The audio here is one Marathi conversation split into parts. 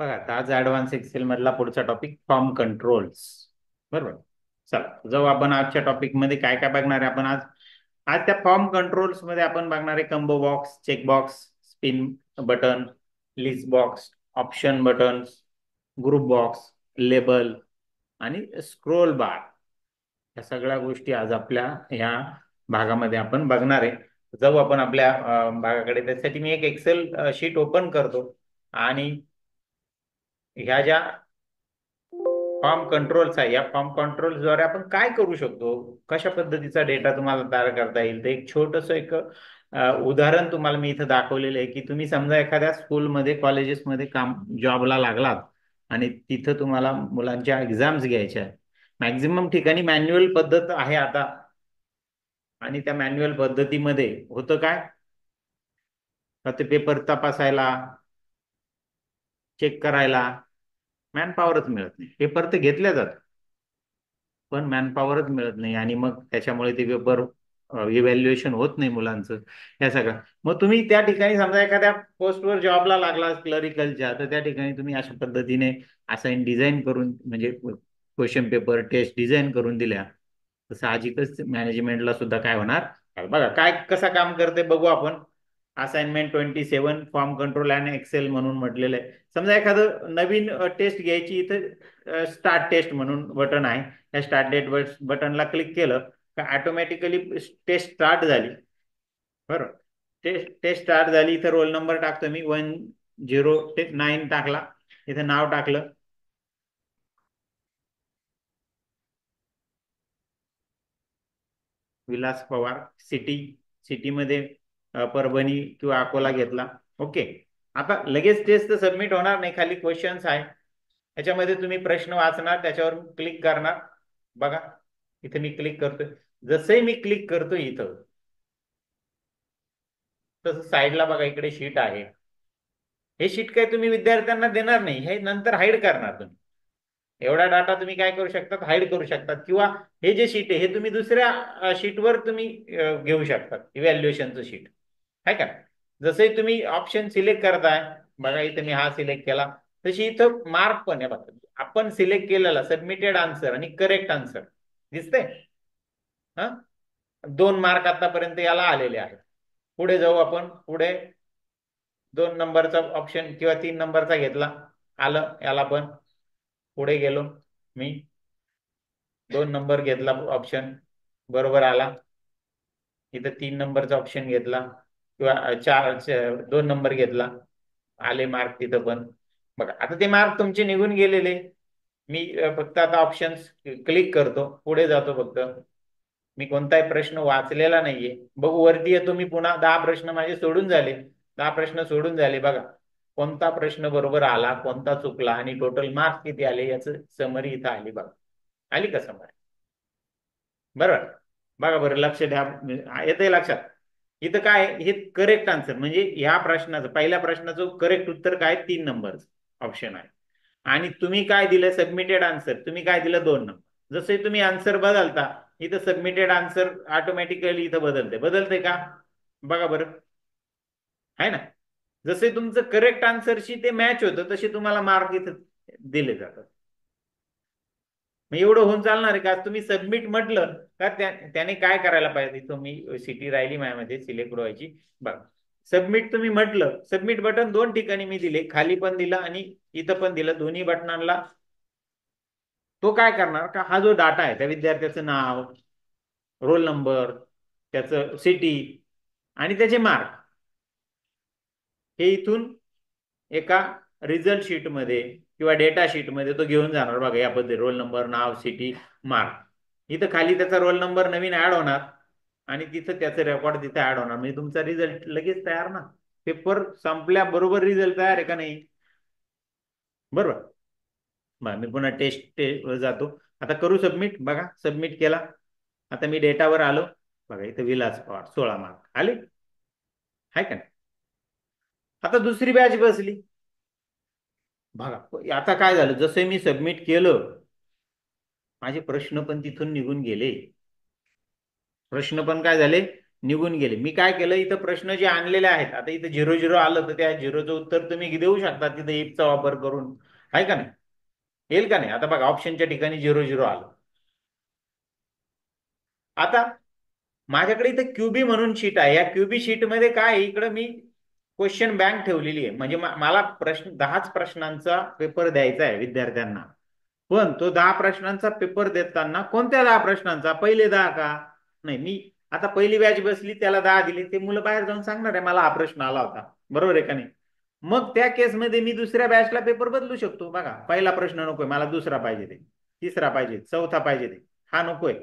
बघा आता आज ऍडव्हान्स एक्सेल मधला पुढचा टॉपिक फॉर्म कंट्रोल्स. बरोबर. चला जाऊ आपण आजच्या टॉपिक मध्ये काय काय बघणार आहे आपण आज. आज त्या फॉर्म कंट्रोल्स मध्ये आपण बघणार आहे combo box, check box, spin button, list box, option buttons, group box, label आणि स्क्रोल बार. या सगळ्या गोष्टी आज आपल्या ह्या भागामध्ये आपण बघणार आहे. जाऊ आपण आपल्या भागाकडे. त्यासाठी मी एक एक्सेल शीट ओपन करतो आणि ह्या ज्या फॉर्म कंट्रोल्स आहे या फॉर्म कंट्रोल्सद्वारे आपण काय करू शकतो, कशा पद्धतीचा डेटा तुम्हाला तयार करता येईल, ते एक छोटंसं एक उदाहरण तुम्हाला मी इथं दाखवलेलं आहे. की तुम्ही समजा एखाद्या स्कूलमध्ये कॉलेजेसमध्ये काम जॉबला लागलात आणि तिथं तुम्हाला मुलांच्या एक्झाम्स घ्यायच्या आहेत. मॅक्झिमम ठिकाणी मॅन्युअल पद्धत आहे आता. आणि त्या मॅन्युअल पद्धतीमध्ये होतं काय, तर ते पेपर तपासायला, चेक करायला मॅन पॉवरच मिळत नाही. पेपर तर घेतल्या जातात पण मॅनपॉवरच मिळत नाही आणि मग त्याच्यामुळे ते पेपर इव्हॅल्युएशन होत नाही मुलांचं. या सगळं मग तुम्ही त्या ठिकाणी समजा एखाद्या पोस्टवर जॉबला लागला क्लरिकलच्या, तर त्या ठिकाणी तुम्ही अशा पद्धतीने असाईन डिझाईन करून म्हणजे क्वेश्चन पेपर टेस्ट डिझाईन करून दिल्या तर साहजिकच मॅनेजमेंटला सुद्धा काय होणार. बघा काय कसा काम करते बघू आपण. Assignment 27 form control and Excel म्हणून म्हटलेलं आहे. समजा एखादं नवीन टेस्ट घ्यायची, इथं स्टार्ट टेस्ट म्हणून बटन आहे. या स्टार्ट डेट बटनला क्लिक केलं का ऑटोमॅटिकली टेस्ट स्टार्ट झाली. बरोबर. टेस्ट स्टार्ट झाली. इथं रोल नंबर टाकतो मी 1009 टाकला. इथं नाव टाकलं विलास पवार. सिटी, सिटीमध्ये परभणी किंवा अकोला घेतला. ओके. आता लगेच टेस्ट तर सबमिट होणार नाही. खाली क्वेश्चन्स आहे, याच्यामध्ये तुम्ही प्रश्न वाचणार, त्याच्यावर क्लिक करणार. बघा इथे मी क्लिक करतोय. जसंही मी क्लिक करतोय इथं, तसं साईडला बघा इकडे शीट आहे. हे शीट काय तुम्ही विद्यार्थ्यांना देणार नाही, हे नंतर हाईड करणार तुम्ही. एवढा डाटा तुम्ही काय करू शकतात, हाईड करू शकतात. किंवा हे जे शीट आहे हे तुम्ही दुसऱ्या शीटवर तुम्ही घेऊ शकतात, इव्हॅल्युएशनचं शीट आहे का. जसंही तुम्ही ऑप्शन सिलेक्ट करताय, बघा इथे मी हा सिलेक्ट केला, तशी इथं मार्क पण आहे बघा. आपण सिलेक्ट केलेला सबमिटेड आन्सर आणि करेक्ट आन्सर दिसतंय. हा, 2 मार्क आतापर्यंत याला आलेले आहेत. पुढे जाऊ आपण. पुढे 2 नंबरचा ऑप्शन किंवा 3 नंबरचा घेतला, आलं याला पण. पुढे गेलो मी, 2 नंबर घेतला ऑप्शन, बरोबर आला. इथं 3 नंबरचा ऑप्शन घेतला किंवा 2 नंबर घेतला, आले मार्क तिथं पण. बघा आता ते मार्क तुमचे निघून गेलेले. मी फक्त आता ऑप्शन्स क्लिक करतो, पुढे जातो फक्त. मी कोणताही प्रश्न वाचलेला नाहीये. बघू वरती येतो मी पुन्हा. 10 प्रश्न माझे सोडून झाले. 10 प्रश्न सोडून झाले. बघा कोणता प्रश्न बरोबर आला, कोणता चुकला आणि टोटल मार्क्स किती आले याचं समरी इथं आली. बघा आली का समरी. बरोबर. बघा बरं लक्ष द्या, येतंय लक्षात. इथं काय आहे? हे करेक्ट आन्सर म्हणजे ह्या प्रश्नाचं, पहिल्या प्रश्नाचं करेक्ट उत्तर काय, 3 नंबरचं ऑप्शन आहे. आणि तुम्ही काय दिलं, सबमिटेड आन्सर, तुम्ही काय दिलं, 2 नंबर. जसे तुम्ही आन्सर बदलता, इथं सबमिटेड आन्सर ऑटोमॅटिकली इथं बदलते का. बघा बरं, आहे ना. जसे तुमचं करेक्ट आन्सरशी ते मॅच होतं तसे तुम्हाला मार्क इथं दिले जातात. मग एवढं होऊन चालणार आहे का. तुम्ही सबमिट म्हटलं का त्याने काय करायला पाहिजे. तुम्ही सिटी राहिली माझ्यामध्ये सिलेक्ट व्हायची. बघा सबमिट तुम्ही म्हटलं, सबमिट बटन 2 ठिकाणी मी दिले, खाली पण दिलं आणि इथं पण दिलं. दोन्ही बटनांना तो काय करणार का, हा जो डाटा आहे त्या विद्यार्थ्याचं नाव, रोल नंबर, त्याचं सिटी आणि त्याचे मार्क, हे इथून एका रिझल्ट शीटमध्ये किंवा डेटा शीटमध्ये तो घेऊन जाणार. बघा या पद्धती रोल नंबर, नाव, सिटी, मार्क. इथं खाली त्याचा रोल नंबर नवीन ऍड होणार आणि तिथं त्याचं रेकॉर्ड तिथे ऍड होणार. म्हणजे तुमचा रिझल्ट लगेच तयार ना. पेपर संपल्याबरोबर रिझल्ट तयार आहे का नाही. बरोबर. बघा मी पुन्हा टेस्ट जातो. आता करू सबमिट. बघा सबमिट केला. आता मी डेटावर आलो. बघा इथं विलास पवार 16 मार्क आले. हाय का नाही? आता दुसरी बॅच बसली. बघा आता काय झालं, जसं मी सबमिट केलं माझे प्रश्न पण तिथून निघून गेले. प्रश्न पण काय झाले, निघून गेले. मी काय केलं, इथं प्रश्न जे आणलेले आहेत, आता इथं 0-0 आलं तर त्या 0चं उत्तर तुम्ही देऊ शकता तिथं इफचा वापर करून. आहे का नाही? येईल का नाही? आता बघा ऑप्शनच्या ठिकाणी 0-0 आलं. आता माझ्याकडे इथं क्यूबी म्हणून शीट आहे. या क्यूबी शीट मध्ये काय आहे, इकडं मी क्वेश्चन बँक ठेवलेली आहे. म्हणजे मला प्रश्न 10च प्रश्नांचा पेपर द्यायचा आहे विद्यार्थ्यांना. पण तो 10 प्रश्नांचा पेपर देताना कोणत्या 10 प्रश्नांचा, पहिले 10 का? नाही, मी आता पहिली बॅच बसली त्याला 10 दिली, ते मुलं बाहेर जाऊन सांगणार आहे मला हा प्रश्न आला होता. बरोबर आहे का नाही? मग त्या केसमध्ये मी दुसऱ्या बॅचला पेपर बदलू शकतो. बघा, पहिला प्रश्न नकोय मला, दुसरा पाहिजे ते, तिसरा पाहिजे, चौथा पाहिजे ते, हा नकोय.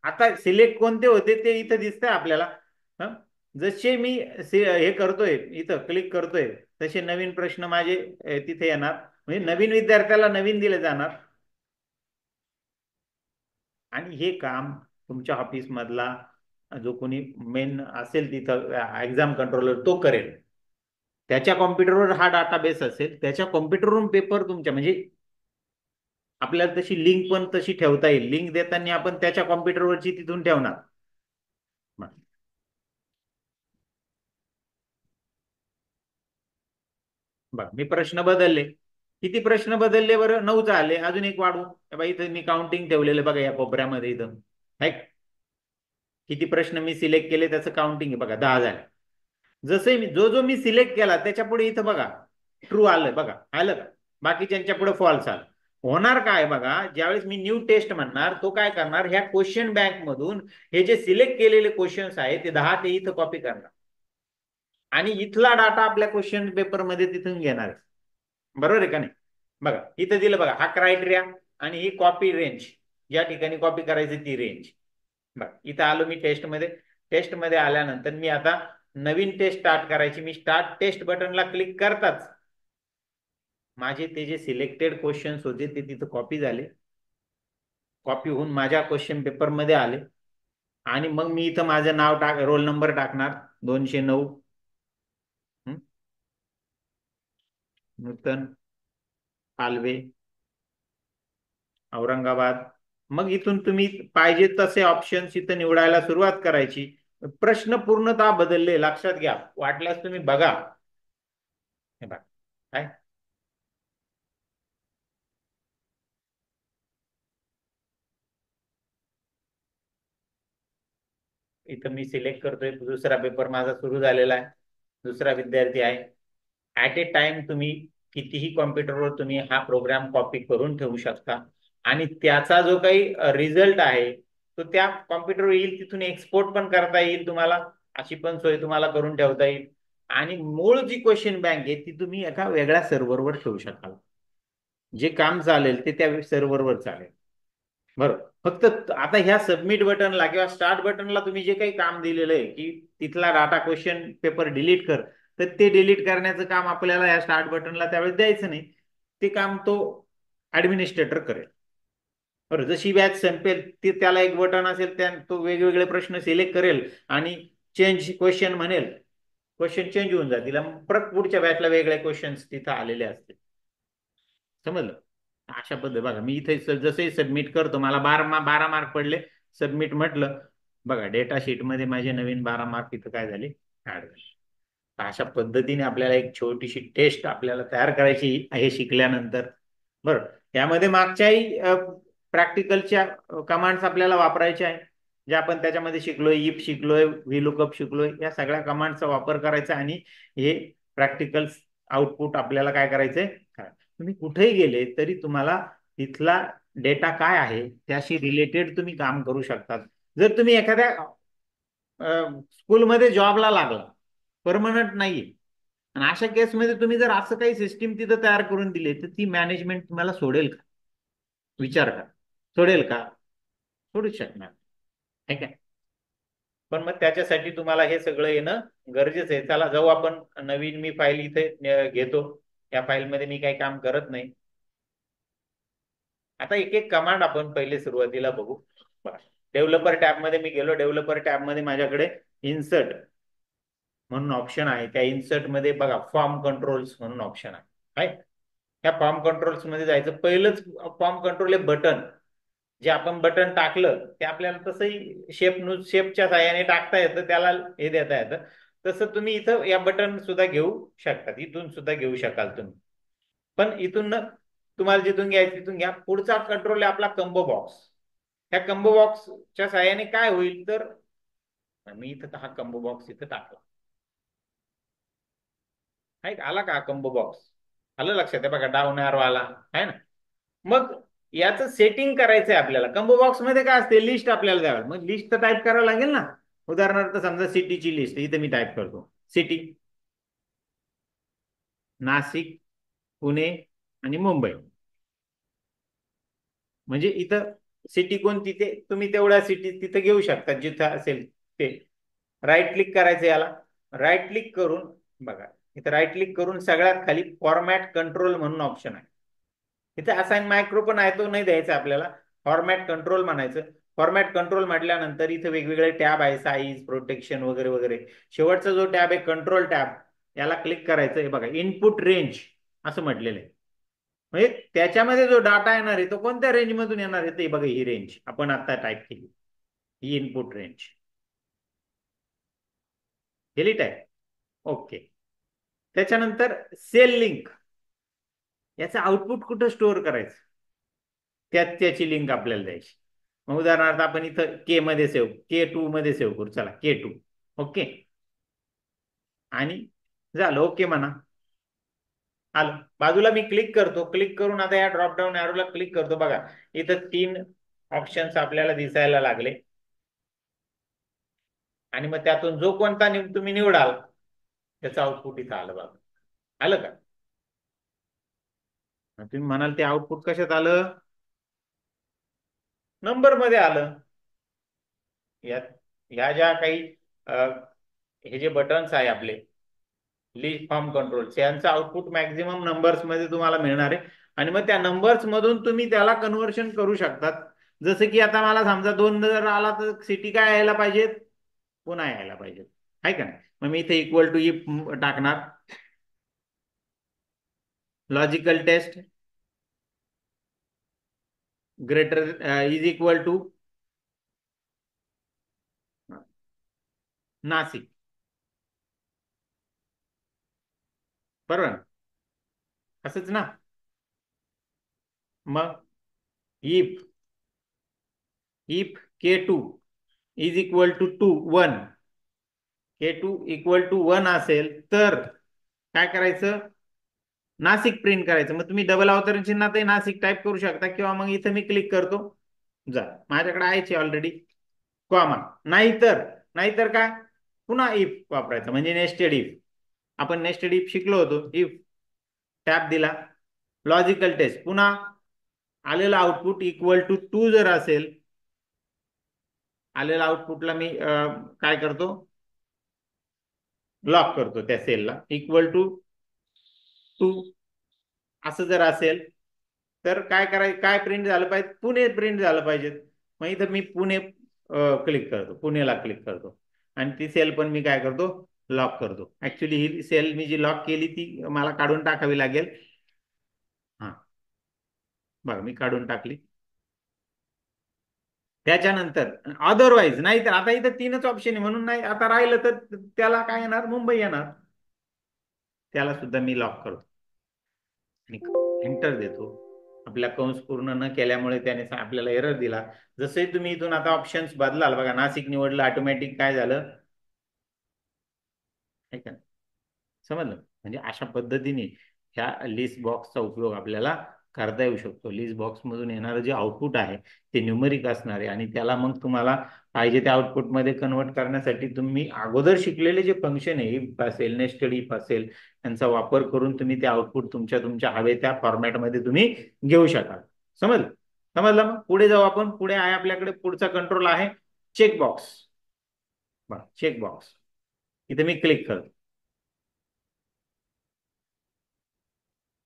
आता सिलेक्ट कोणते होते ते इथं दिसतंय आपल्याला. हं? जसे मी हे करतोय, इथं क्लिक करतोय, तसे नवीन प्रश्न माझे तिथे येणार. म्हणजे नवीन विद्यार्थ्याला नवीन दिले जाणार. आणि हे काम तुमच्या ऑफिस मधला जो कोणी मेन असेल तिथं एक्झाम कंट्रोलर तो करेल. त्याच्या कॉम्प्युटरवर हा डाटाबेस असेल, त्याच्या कॉम्प्युटरवरून पेपर तुमच्या म्हणजे आपल्याला तशी लिंक पण तशी ठेवता येईल. लिंक देताना आपण त्याच्या कॉम्प्युटरवरची तिथून ठेवणार. बघ, मी प्रश्न बदलले. किती प्रश्न बदलले बरं? 9 आले. अजून एक वाढवू बाई, इथं मी काउंटिंग ठेवलेलं बघा या कोपऱ्यामध्ये इथं. है, किती प्रश्न मी सिलेक्ट केले त्याचं काउंटिंग आहे बघा, 10 झाले. जसे मी जो जो मी सिलेक्ट केला त्याच्या पुढे इथं बघा ट्रू आलं, बघा आलं का? बाकीच्यांच्या पुढे फॉल्स आलं. होणार काय बघा, ज्यावेळेस मी न्यू टेस्ट म्हणणार, तो काय करणार, ह्या क्वेश्चन बँक मधून हे जे सिलेक्ट केलेले क्वेश्चन्स आहेत ते 10 ते इथं कॉपी करणार आणि इथला डाटा आपल्या क्वेश्चन पेपरमध्ये तिथून घेणार आहे. बरोबर आहे का नाही? बघा इथं दिलं बघा, हा क्रायटेरिया आणि ही कॉपी रेंज, या ठिकाणी कॉपी करायची ती रेंज. बघा इथं आलो मी टेस्टमध्ये. टेस्टमध्ये आल्यानंतर मी आता नवीन टेस्ट स्टार्ट करायची. मी स्टार्ट टेस्ट बटनला क्लिक करताच माझे ते जे सिलेक्टेड क्वेश्चन्स होते ते तिथं कॉपी झाले. कॉपी होऊन माझ्या क्वेश्चन पेपरमध्ये आले. आणि मग मी इथं माझं नाव रोल नंबर टाकणार 209. नूतन पालवे, औरंगाबाद. मग इथून तुम्ही पाहिजे तसे ऑप्शन्स इथं निवडायला सुरुवात करायची. प्रश्न पूर्णतः बदलले, लक्षात घ्या. वाटल्यास तुम्ही बघा. हे बघा काय, इथं मी सिलेक्ट करतोय, दुसरा पेपर माझा सुरू झालेला आहे, दुसरा विद्यार्थी आहे. ऍट ए टाइम तुम्ही कितीही कॉम्प्युटरवर तुम्ही हा प्रोग्राम कॉपी करून ठेवू शकता आणि त्याचा जो काही रिझल्ट आहे तो त्या कॉम्प्युटरवर येईल, तिथून एक्सपोर्ट पण करता येईल तुम्हाला. अशी पण सोय तुम्हाला करून ठेवता येईल. आणि मूळ जी क्वेश्चन बँक आहे ती तुम्ही एका वेगळ्या सर्व्हरवर ठेवू शकाल. जे काम चालेल ते त्या सर्व्हरवर चालेल. बरोबर. फक्त आता ह्या सबमिट बटनला किंवा स्टार्ट बटनला तुम्ही जे काही काम दिलेलं आहे की तिथला डाटा क्वेश्चन पेपर डिलीट कर, तर ते डिलीट करण्याचं काम आपल्याला या स्टार्ट बटनला त्यावेळेस द्यायचं नाही. ते काम तो ऍडमिनिस्ट्रेटर करेल. बरं, जशी बॅच संपेल ती त्याला एक बटन असेल, त्या तो वेगवेगळे प्रश्न सिलेक्ट करेल आणि चेंज क्वेश्चन म्हणेल. क्वेश्चन चेंज होऊन जातील. परत पुढच्या बॅचला वेगळे क्वेश्चन्स तिथं आलेले असतील. समजलं? अशा पद्धती बघा, मी इथे जसे सबमिट करतो मला 12 मार्क पडले. सबमिट म्हटलं, बघा डेटा शीट मध्ये माझे नवीन 12 मार्क इथं काय झाले, ऍड झाले. अशा पद्धतीने आपल्याला एक छोटीशी टेस्ट आपल्याला तयार करायची हे शिकल्यानंतर. बरं, यामध्ये मागच्याही प्रॅक्टिकलच्या कमांड्स आपल्याला वापरायच्या आहे, जे आपण त्याच्यामध्ये शिकलोय. इफ शिकलोय, व्हीलुकअप शिकलोय, या सगळ्या कमांडचा वापर करायचा आणि हे प्रॅक्टिकल आउटपुट आपल्याला काय करायचंय. तुम्ही कुठेही गेले तरी तुम्हाला तिथला डेटा काय आहे त्याशी रिलेटेड तुम्ही काम करू शकतात. जर तुम्ही एखाद्या स्कूलमध्ये जॉबला लागला, परमनंट नाहीये, आणि अशा केसमध्ये तुम्ही जर असं काही सिस्टीम तिथं तयार करून दिली तर ती मॅनेजमेंट तुम्हाला सोडेल का? विचार करा. सोडेल का? सोडूच शकणार. ठीक आहे. पण मग त्याच्यासाठी तुम्हाला हे सगळं येणं गरजेचं आहे. चला जाऊ आपण. नवीन मी फाईल इथे घेतो. या फाईलमध्ये मी काही काम करत नाही. आता एक एक कमांड आपण पहिले सुरुवातीला बघू. डेव्हलपर टॅब मध्ये मी गेलो. डेव्हलपर टॅब मध्ये माझ्याकडे इन्सर्ट म्हणून ऑप्शन आहे. त्या इन्सर्ट मध्ये बघा फॉर्म कंट्रोल्स म्हणून ऑप्शन आहे. त्या फॉर्म कंट्रोल्स मध्ये जायचं. पहिलंच फॉर्म कंट्रोल बटन जे आपण बटन टाकलं ते आपल्याला तसंही शेपच्या साह्याने टाकता येतं, त्याला हे देता येतं. तसं तुम्ही इथं या बटन सुद्धा घेऊ शकतात, इथून सुद्धा घेऊ शकाल तुम्ही. पण इथून तुम्हाला जिथून घ्यायचं तिथून घ्या. पुढचा कंट्रोल आहे आपला कंबो बॉक्स. ह्या कंबो बॉक्सच्या साह्याने काय होईल तर, मी इथं हा कंबो बॉक्स इथं टाकला. आहे का? आला का कंबो बॉक्स? आलं लक्षात आहे बघा, डाऊन एरो आला आहे ना. मग याचं सेटिंग करायचंय आपल्याला. कंबो बॉक्स मध्ये काय असते, लिस्ट आपल्याला द्यावी. मग लिस्ट तर टाईप करावं लागेल ना. उदाहरणार्थ समजा सिटीची लिस्ट इथं मी टाईप करतो, सिटी नाशिक, पुणे आणि मुंबई. म्हणजे इथं सिटी कोणती ते तुम्ही तेवढ्या सिटी तिथं घेऊ शकता जिथं असेल ते. राईट क्लिक करायचं याला. राईट क्लिक करून बघा, इथं राईट क्लिक करून सगळ्यात खाली फॉर्मॅट कंट्रोल म्हणून ऑप्शन आहे. इथे असाइन मायक्रो पण आहे, तो नाही द्यायचा आपल्याला. फॉर्मॅट कंट्रोल म्हणायचं. फॉर्मॅट कंट्रोल म्हटल्यानंतर इथे वेगवेगळे टॅब आहे, साईज, प्रोटेक्शन वगैरे वगैरे. शेवटचा जो टॅब आहे कंट्रोल टॅब, याला क्लिक करायचं आहे बघा. इनपुट रेंज असं म्हटलेलं आहे. म्हणजे त्याच्यामध्ये जो डाटा येणार आहे तो कोणत्या रेंज मधून येणार आहे ते बघा. ही रेंज आपण आता टाईप केली, ही इनपुट रेंज केली टाईप. ओके. त्याच्यानंतर सेल लिंक, याचं आउटपुट कुठं स्टोअर करायचं त्यात त्याची लिंक आपल्याला द्यायची. मग उदाहरणार्थ आपण इथं के मध्ये सेव्ह, K2 मध्ये सेव्ह करू. चला K2. ओके. आणि झालं ओके म्हणा. आलं. बाजूला मी क्लिक करतो. क्लिक करून आता या ड्रॉप डाऊन एरोला क्लिक करतो बघा. इथं 3 ऑप्शन्स आपल्याला दिसायला लागले. आणि मग त्यातून जो कोणता तुम्ही निवडाल त्याचं आउटपुट इथं आलं बघा. आलं का? तुम्ही म्हणाल ते आउटपुट कशात आलं? नंबर मध्ये आलं. यात ह्या ज्या काही हे जे बटन्स आहे आपले लिस्ट फॉर्म कंट्रोल, यांचं आउटपुट मॅक्झिमम नंबर्स मध्ये तुम्हाला मिळणार आहे. आणि मग त्या नंबर्स मधून तुम्ही त्याला कन्व्हर्शन करू शकतात. जसं की आता मला समजा 2 जर आला तर सिटी काय यायला पाहिजेत, पुन्हा यायला पाहिजेत, आहे का नाही. मग मी इथे इक्वल टू इफ टाकणार. Logical test greater is equal to Nashik. बरोबर, असंच ना. मग if if K2 is equal to 1, K2 equal to 1 असेल तर काय करायचं, नाशिक प्रिंट करायचं. मग तुम्ही डबल अवतरण चिन्हात नाशिक टाईप करू शकता, किंवा मग इथं मी क्लिक करतो. जा, माझ्याकडे आहेची ऑलरेडी. कॉमा. नाहीतर नाहीतर काय, पुन्हा इफ वापरायचं, म्हणजे नेस्टेड इफ. आपण नेस्टेड इफ शिकलो होतो. इफ टॅप दिला, लॉजिकल टेस्ट, पुन्हा आलेला आउटपुट इक्वल टू 2 जर असेल, आलेल्या आउटपुटला मी काय करतो, लॉक करतो त्या सेलला. इक्वल टू 2 असं जर असेल तर काय करायचं, काय प्रिंट झालं पाहिजे, पुणे प्रिंट झालं पाहिजे. मग इथं मी पुणे क्लिक करतो, पुणेला क्लिक करतो. आणि ती सेल पण मी काय करतो, लॉक करतो. ऍक्च्युली ही सेल मी जी लॉक केली ती मला काढून टाकावी लागेल. हा, बघा मी काढून टाकली. त्याच्यानंतर अदरवाईज, नाही तर आता इथं 3च ऑप्शन आहे म्हणून नाही, आता राहिलं तर त्याला काय येणार, मुंबई येणार. त्याला सुद्धा मी लॉक करतो आणि एंटर देतो. आपला कंस पूर्ण न केल्यामुळे त्याने आपल्याला एरर दिला. जसे तुम्ही इथून आता ऑप्शन्स बदलाल बघा, नाशिक निवडलं, ऑटोमॅटिक काय झालं, है का? समजलं. म्हणजे अशा पद्धतीने ह्या लिस्ट बॉक्सचा उपयोग आपल्याला करता येऊ शकतो. लिस्ट बॉक्स मधून येणारं जे आउटपुट आहे ते न्यूमरिक असणार आहे, आणि त्याला मग तुम्हाला पाहिजे त्या आउटपुटमध्ये कन्वर्ट करण्यासाठी तुम्ही अगोदर शिकलेले जे फंक्शन आहे, इफ असेल, नेस्टेड इफ असेल, यांचा वापर करून तुम्ही ते आउटपुट तुमच्या तुमच्या हवे त्या फॉर्मॅटमध्ये तुम्ही घेऊ शकाल. समजलं? समजलं. मग पुढे जाऊ आपण. पुढे आहे आपल्याकडे पुढचा कंट्रोल आहे चेकबॉक्स. चेकबॉक्स इथे मी क्लिक करतो.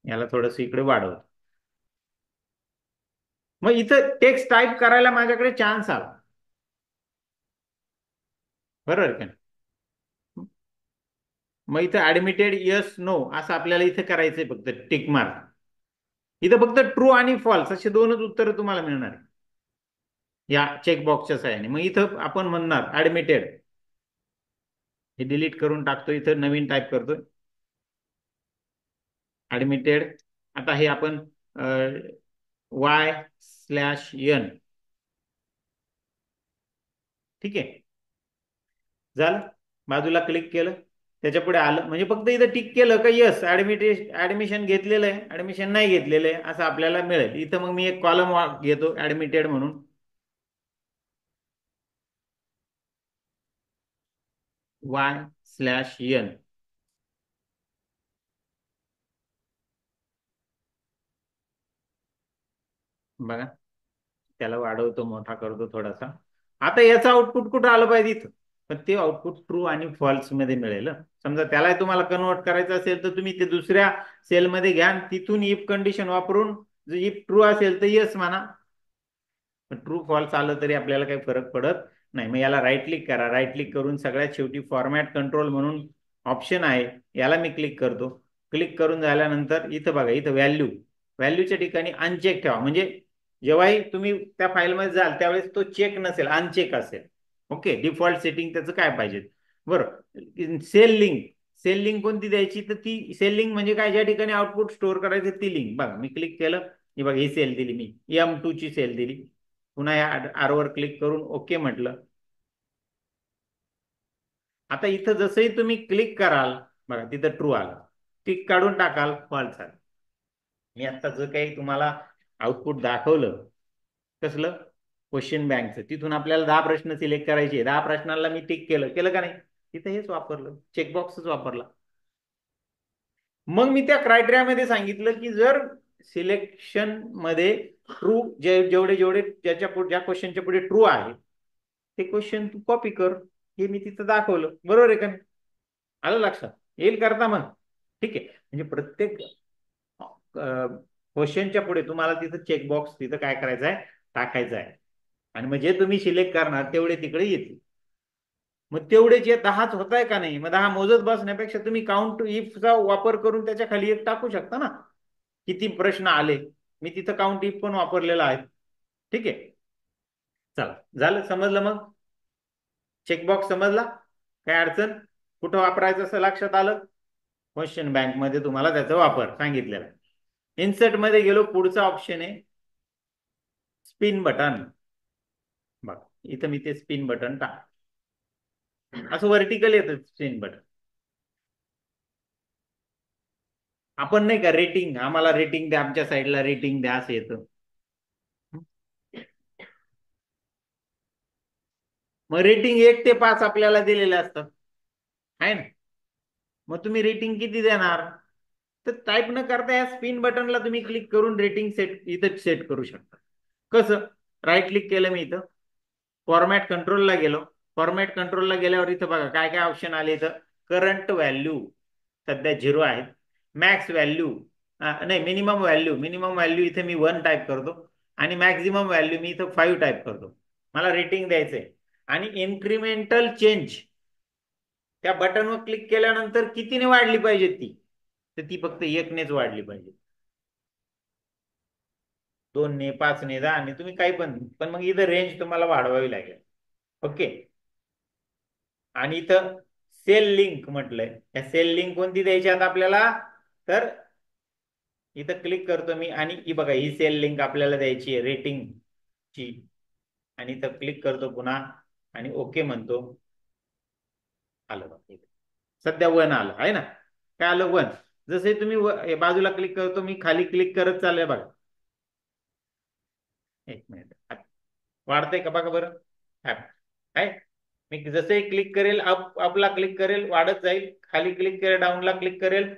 याला थोडस इकडे वाढवतो. मग इथं टेक्स्ट टाईप करायला माझ्याकडे चान्स आला. बरोबर का? मग इथं ऍडमिटेड यस नो असं आपल्याला इथं करायचंय, फक्त टिक मार्क. इथं फक्त ट्रू आणि फॉल्स असे 2च उत्तर तुम्हाला मिळणार आहे. या चेकबॉक्सच्या सहाय्याने. मग इथं आपण म्हणणार ऍडमिटेड, हे डिलीट करून टाकतो, इथं नवीन टाईप करतोय ऍडमिटेड. आता हे आपण Y/N, ठीक आहे, झालं. बाजूला क्लिक केलं, त्याच्या पुढे आलं म्हणजे फक्त इथं टिक केलं का यस ऍडमिशन घेतलेलं आहे, ऍडमिशन नाही घेतलेलं आहे असं आपल्याला मिळेल. इथं मग मी एक कॉलम घेतो ऍडमिटेड म्हणून, Y/N. बघा, त्याला वाढवतो, मोठा करतो थोडासा. आता याचं आउटपुट कुठं आलं पाहिजे इथं, पण ते आउटपुट ट्रू आणि फॉल्स मध्ये मिळेल. समजा त्याला तुम्हाला कन्वर्ट करायचं असेल तर तुम्ही ते दुसऱ्या सेलमध्ये घ्या, तिथून इफ कंडिशन वापरून इफ ट्रू असेल तर येस म्हणा, ट्रू फॉल्स आलं तरी आपल्याला काही फरक पडत नाही. मग याला राईट क्लिक करा, राईट क्लिक करून सगळ्यात शेवटी फॉर्मॅट कंट्रोल म्हणून ऑप्शन आहे, याला मी क्लिक करतो. क्लिक करून झाल्यानंतर इथं बघा, इथं व्हॅल्यूच्या ठिकाणी अनचेक ठेवा, म्हणजे जेव्हाही तुम्ही त्या फाईलमध्ये जाल त्यावेळेस तो चेक नसेल, अनचेक असेल. ओके, डिफॉल्ट सेटिंग त्याचं काय पाहिजे. बरं, सेल लिंक कोणती द्यायची, तर ती सेल लिंक म्हणजे काय, ज्या ठिकाणी आउटपुट स्टोअर करायचं ती लिंक. बघा मी क्लिक केलं, ही बघा ही सेल दिली मी, M2 ची सेल दिली. पुन्हा या आरवर क्लिक करून ओके म्हटलं. आता इथं जसंही तुम्ही क्लिक कराल बघा तिथं ट्रू आलं, टिक काढून टाकाल फॉल्स आलं. मी आता जर काही तुम्हाला आउटपुट दाखवलं, कसलं, क्वेश्चन बँकचं, तिथून आपल्याला 10 प्रश्न सिलेक्ट करायचे, 10 प्रश्नांना मी टिक केलं केलं का नाही, तिथं हेच वापरलं, चेकबॉक्सच वापरला. मग मी त्या क्रायटेरियामध्ये सांगितलं की जर सिलेक्शन मध्ये ट्रू, जेवढे जेवढे ज्या क्वेश्चनच्या पुढे ट्रू आहे ते क्वेश्चन तू कॉपी कर, हे मी तिथं दाखवलं. बरोबर आहे का नाही, आलं लक्षात, येईल करता मग. ठीक आहे, म्हणजे प्रत्येक क्वेश्चनच्या पुढे तुम्हाला तिथं चेकबॉक्स तिथं काय करायचं आहे, टाकायचं आहे. आणि मग जे तुम्ही सिलेक्ट करणार तेवढे तिकडे येतील. मग तेवढे जे 10च होत आहे का नाही, मग 10 मोजत बसण्यापेक्षा तुम्ही काउंट इफचा वापर करून त्याच्या खाली एक टाकू शकता ना, किती प्रश्न आले. मी तिथं काउंट इफ पण वापरलेला आहे. ठीक आहे, चला झालं, समजलं. मग चेकबॉक्स समजला, काय अडचण, कुठं वापरायचं असं लक्षात आलं. क्वेश्चन बँक मध्ये तुम्हाला त्याचा वापर सांगितलेला आहे. इन्सर्ट मध्ये गेलो, पुढचा ऑप्शन आहे स्पिन बटन. बघा इथं मी ते स्पिन बटन टाक, असं व्हर्टिकल येतं स्पिन बटन. आपण नाही का रेटिंग, आम्हाला रेटिंग द्या, आमच्या साईडला रेटिंग द्या असं येतं. मग रेटिंग 1 ते 5 आपल्याला दिलेले असतात, आहे ना. मग तुम्ही रेटिंग किती देणार, तर टाईप न करता या स्पिन बटनला तुम्ही क्लिक करून रेटिंग सेट इथं सेट करू शकता. कसं, राईट क्लिक केलं मी इथं, फॉर्मॅट कंट्रोलला गेलो. फॉर्मॅट कंट्रोलला गेल्यावर इथं बघा काय काय ऑप्शन आले. इथं करंट व्हॅल्यू सध्या 0 आहे, मॅक्स व्हॅल्यू नाही, मिनिमम व्हॅल्यू इथे मी 1 टाईप करतो, आणि मॅक्झिमम व्हॅल्यू मी इथं 5 टाईप करतो. मला रेटिंग द्यायचंय. आणि इन्क्रिमेंटल चेंज त्या बटनवर क्लिक केल्यानंतर कितीने वाढली पाहिजे ती, तर ती फक्त 1नेच वाढली पाहिजे. 2ने, 5ने, 10ने, तुम्ही काही पण मग इथं रेंज तुम्हाला वाढवावी लागेल. ओके, आणि इथं सेल लिंक म्हटलंय, या सेल लिंक कोणती द्यायची आता आपल्याला, तर इथं क्लिक करतो मी, आणि ही बघा ही सेल लिंक आपल्याला द्यायची आहे रेटिंग ची. आणि इथं क्लिक करतो पुन्हा, आणि ओके म्हणतो. आलं बघा इथं. सध्या 1 आलं आहे ना, काय आलं 1. जसे तुम्ही बाजूला क्लिक करतो मी, खाली क्लिक करत चाललंय बघा. एक मिनिट, वाढतंय का बघा बरं, आहे. मी जसे क्लिक करेल, अपला क्लिक करेल वाढत जाईल, खाली क्लिक करेल, डाऊनला क्लिक करेल,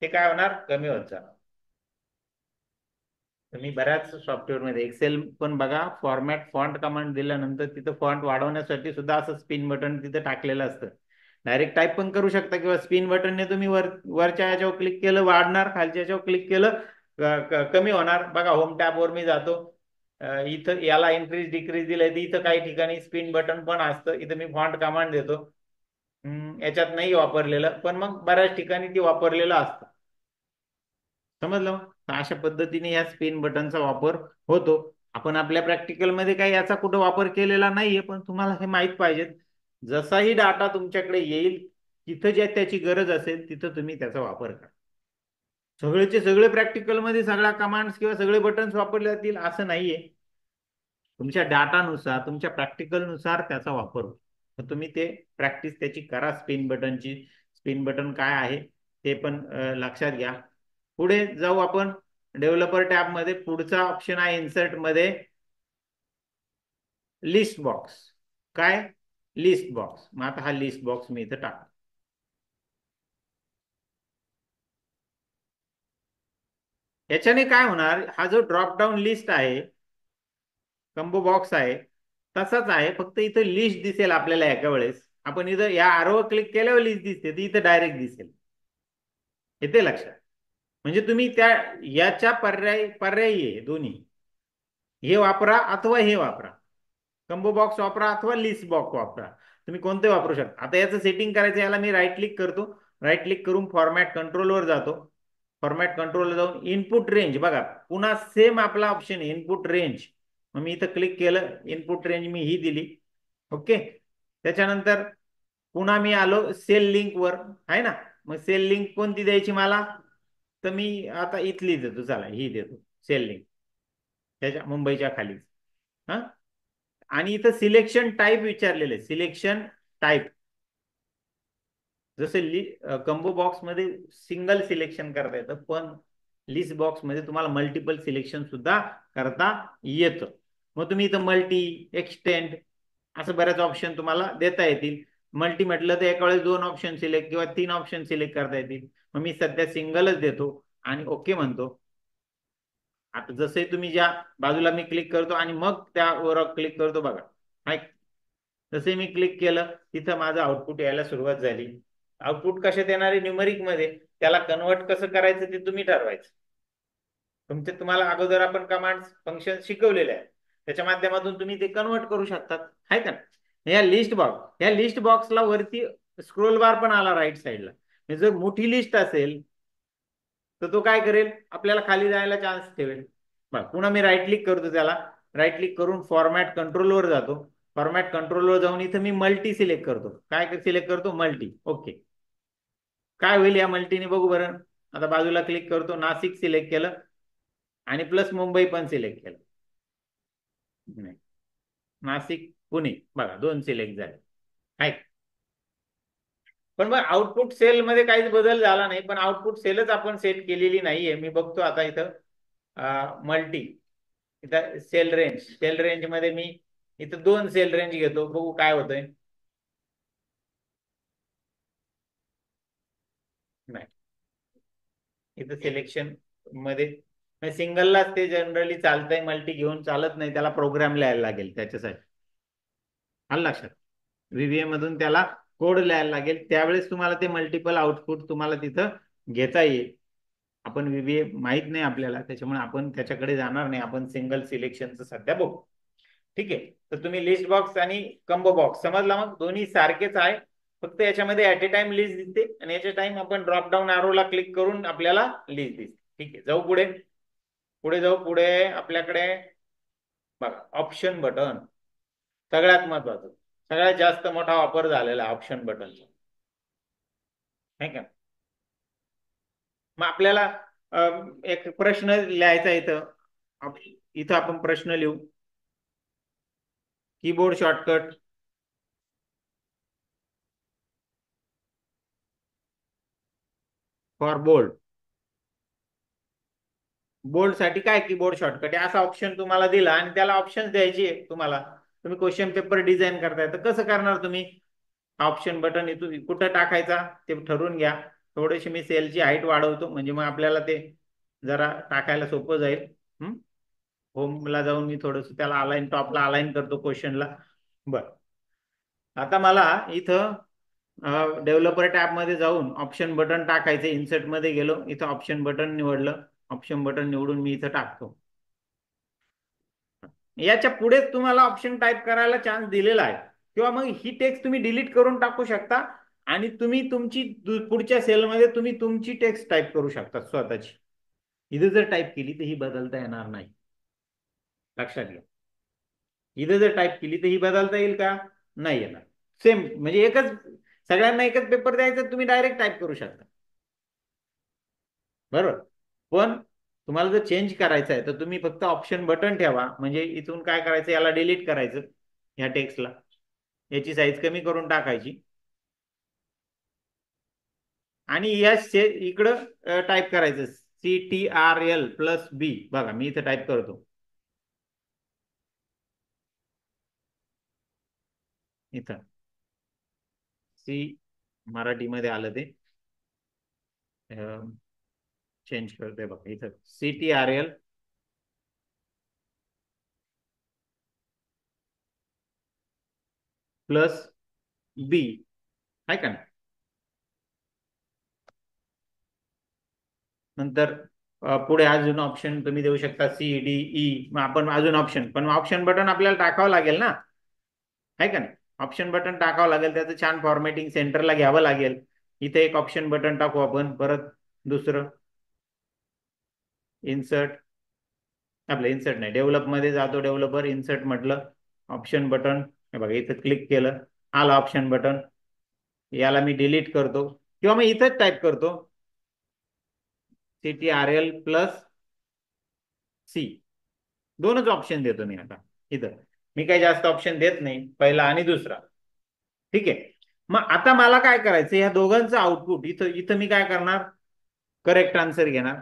ते काय होणार, कमी होत जाणार. तुम्ही बऱ्याच सॉफ्टवेअरमध्ये एक्सेल पण बघा, फॉर्मॅट फॉन्ट कमांड दिल्यानंतर तिथं फॉन्ट वाढवण्यासाठी सुद्धा असं स्पिन बटन तिथं टाकलेलं असतं. डायरेक्ट टाईप पण करू शकता, किंवा स्पिन बटनने तुम्ही वरच्या याच्यावर क्लिक केलं वाढणार, खालच्या याच्यावर क्लिक केलं कमी होणार. बघा होम टॅबवर मी जातो, इथं याला इन्क्रीज डिक्रीज दिलंय, तर इथं काही ठिकाणी स्पिन बटन पण असतं. इथं मी फॉन्ट कमांड देतो, याच्यात नाही वापरलेलं, पण मग बऱ्याच ठिकाणी ती वापरलेलं असतं. समजलं, अशा पद्धतीने या स्पिन बटनचा वापर होतो. आपण आपल्या प्रॅक्टिकलमध्ये काही याचा कुठं वापर केलेला नाहीये, पण तुम्हाला हे माहीत पाहिजे. जसाही डाटा तुमच्याकडे येईल, तिथं ज्या त्याची गरज असेल तिथं तुम्ही त्याचा वापर करा. सगळेचे सगळे प्रॅक्टिकलमध्ये सगळ्या कमांड्स किंवा सगळे बटन्स वापरले जातील असं नाहीये. तुमच्या डाटानुसार, तुमच्या प्रॅक्टिकलनुसार त्याचा वापर होतो. तर तुम्ही ते प्रॅक्टिस त्याची करा. स्पिन बटनची, स्पिन बटन काय आहे ते पण लक्षात घ्या. पुढे जाऊ आपण डेव्हलपर टॅब मध्ये. पुढचा ऑप्शन आहे इन्सर्ट मध्ये लिस्ट बॉक्स. काय? List box. मग आता हा लिस्ट बॉक्स मी इथं टाकतो. याच्याने काय होणार, हा जो ड्रॉप डाऊन लिस्ट आहे, कंबो बॉक्स आहे, तसाच आहे, फक्त इथं लिस्ट दिसेल आपल्याला एका वेळेस. आपण इथं या आरोवर क्लिक केल्यावर लिस्ट दिसते, ती इथं डायरेक्ट दिसेल. येते लक्षात? म्हणजे तुम्ही त्या याच्या पर्यायी आहे दोन्ही. हे वापरा अथवा हे वापरा. कंबो बॉक्स वापरा अथवा लिस्ट बॉक्स वापरा. तुम्ही कोणते वापरू शकता. आता याचं सेटिंग करायचं, याला मी राईट क्लिक करतो. राईट क्लिक करून फॉर्मॅट कंट्रोलवर जातो. फॉर्मॅट कंट्रोलवर जाऊन इनपुट रेंज बघा, पुन्हा सेम आपला ऑप्शन आहे इनपुट रेंज. मग मी इथं क्लिक केलं, इनपुट रेंज मी ही दिली. ओके. त्याच्यानंतर पुन्हा मी आलो सेल लिंक वर, आहे ना. मग सेल लिंक कोणती द्यायची मला, तर मी आता इथली देतो, चला ही देतो सेल लिंक, त्याच्या मुंबईच्या खाली. हा. आणि इथं सिलेक्शन टाईप विचारलेलं आहे, सिलेक्शन टाईप. जसे कंबो बॉक्स मध्ये सिंगल सिलेक्शन करता येतं, पण लिस्ट बॉक्स मध्ये तुम्हाला मल्टिपल सिलेक्शन सुद्धा करता येतं. मग तुम्ही इथं मल्टी, एक्सटेंड असं बऱ्याच ऑप्शन तुम्हाला देता येतील. मल्टी म्हटलं तर एका वेळेस 2 ऑप्शन सिलेक्ट किंवा 3 ऑप्शन सिलेक्ट करता येतील. मग मी सध्या सिंगलच देतो आणि ओके म्हणतो. आता जसंही तुम्ही ज्या बाजूला मी क्लिक करतो आणि मग त्यावर क्लिक करतो बघा, हाय, जसे मी क्लिक केलं तिथं माझं आउटपुट यायला सुरुवात झाली. आउटपुट कशात येणार आहे, न्यूमरिक मध्ये. त्याला कन्वर्ट कसं करायचं ते तुम्ही ठरवायचं. तुम्हाला अगोदर आपण कमांड फंक्शन शिकवलेले आहे, त्याच्या माध्यमातून तुम्ही ते कन्वर्ट करू शकतात, आहे का. या लिस्ट बॉक्सला वरती स्क्रोल बार पण आला राईट साईडला. जर मोठी लिस्ट असेल तर तो काय करेल, आपल्याला खाली जायला चान्स ठेवेल. पुन्हा मी राईट क्लिक करतो त्याला. राईट क्लिक करून फॉर्मॅट कंट्रोलवर जातो. फॉर्मॅट कंट्रोलवर जाऊन इथं मी मल्टी सिलेक्ट करतो. काय सिलेक्ट करतो, मल्टी. ओके. काय होईल या मल्टीने बघू बरं. आता बाजूला क्लिक करतो, नाशिक सिलेक्ट केलं आणि प्लस मुंबई पण सिलेक्ट केलं. नाही, नाशिक पुणे बघा 2 सिलेक्ट झाले, आहे. पण मग आउटपुट सेल मध्ये काहीच बदल झाला नाही. पण आउटपुट सेलच आपण सेट केलेली नाहीये. मी बघतो आता इथं मल्टी, इथं सेल रेंज मध्ये मी इथं 2 सेल रेंज घेतो, बघू काय होतंय. नाही, इथं सिलेक्शन मध्ये सिंगललाच ते जनरली चालतंय, मल्टी घेऊन चालत नाही. त्याला प्रोग्राम लिहायला लागेल त्याच्यासाठी. आलं लक्षात? व्हीव्हीए मधून त्याला कोड लिहायला लागेल, त्यावेळेस तुम्हाला ते मल्टिपल आउटपुट तुम्हाला तिथं घेता येईल. आपण व्हीव्हीए माहित नाही आपल्याला, त्याच्यामुळे आपण त्याच्याकडे जाणार नाही. आपण सिंगल सिलेक्शनचं सध्या बघू. ठीक आहे. तर तुम्ही लिस्ट बॉक्स आणि कंबो बॉक्स समजला. मग दोन्ही सारखेच आहे, फक्त याच्यामध्ये ऍट ए टाइम लिस्ट दिसते आणि याच्या टाइम आपण ड्रॉप डाऊन ला क्लिक करून आपल्याला लिस्ट दिसते. ठीक आहे. जाऊ पुढे. पुढे जाऊ. पुढे आपल्याकडे बघा ऑप्शन बटन, सगळ्यात महत्वाचं, सगळ्यात जास्त मोठा वापर झालेला ऑप्शन बटनचा, आहे का. मग आपल्याला एक प्रश्न लिहायचा इथं. इथं आपण प्रश्न लिहू. Keyboard shortcut for bold. Bold साठी काय कीबोर्ड शॉर्टकट आहे असा ऑप्शन तुम्हाला दिला आणि त्याला ऑप्शन द्यायची आहे तुम्हाला. तुम्ही क्वेश्चन पेपर डिझाईन करताय तर कसं करणार तुम्ही. ऑप्शन बटन इथून कुठं टाकायचा ते ठरवून घ्या. थोडीशी मी सेलची हाईट वाढवतो, म्हणजे मग आपल्याला ते जरा टाकायला सोपं जाईल. होमला जाऊन मी थोडस त्याला अलाईन, टॉपला अलाईन करतो क्वेश्चनला. बर. आता मला इथं डेव्हलपर टॅब मध्ये जाऊन ऑप्शन बटन टाकायचे. इन्सर्ट मध्ये गेलो, इथं ऑप्शन बटन निवडलं. ऑप्शन बटन निवडून मी इथं टाकतो. याच्या पुढे तुम्हाला ऑप्शन टाईप करायला चान्स दिलेला आहे, किंवा मग ही टेक्स्ट तुम्ही डिलीट करून टाकू शकता आणि तुम्ही तुमची पुढच्या सेलमध्ये तुम्ही तुमची टेक्स्ट टाईप करू शकता स्वतःची. इथे जर टाईप केली तर ही बदलता येणार नाही. लक्षात घ्या. इथं जर टाईप केली तर ही बदलता येईल का? नाही येणार. सेम म्हणजे एकच, सगळ्यांना एकच पेपर द्यायचा, तुम्ही डायरेक्ट टाईप करू शकता. बरोबर. पण तुम्हाला जर चेंज करायचं आहे तर तुम्ही फक्त ऑप्शन बटन ठेवा. म्हणजे इथून काय करायचं, याला डिलीट करायचं, ह्या टेक्स्टला याची साईज कमी करून टाकायची आणि या इकडं टाईप करायचं CTRL+B. बघा मी इथं टाईप करतो. इथं सी, मराठीमध्ये आलं ते, चेंज करतोय बघा. इथं CTRL+B आहे का नाही. नंतर पुढे अजून ऑप्शन तुम्ही देऊ शकता CDE. मग आपण अजून ऑप्शन, पण ऑप्शन बटन आपल्याला टाकावं लागेल ना, आहे का नाही. ऑप्शन बटन टाकावं लागेल, त्याचं छान फॉर्मॅटिंग सेंटरला घ्यावं लागेल. इथे एक ऑप्शन बटन टाकू आपण परत. दुसरं इन्सर्ट, आपलं इन्सर्ट नाही, डेव्हलप मध्ये जातो, डेव्हलपर इन्सर्ट म्हटलं, ऑप्शन बटन हे बघा इथं क्लिक केलं, आलं ऑप्शन बटन. याला मी डिलीट करतो किंवा मी इथंच टाईप करतो CTRL+C. दोनच ऑप्शन देतो मी आता इथं. मी काही जास्त ऑप्शन देत नाही, पहिला आणि दुसरा. ठीक आहे. मग आता मला काय करायचं, या दोघांचं आउटपुट इथं इथं मी काय करणार, करेक्ट आन्सर घेणार.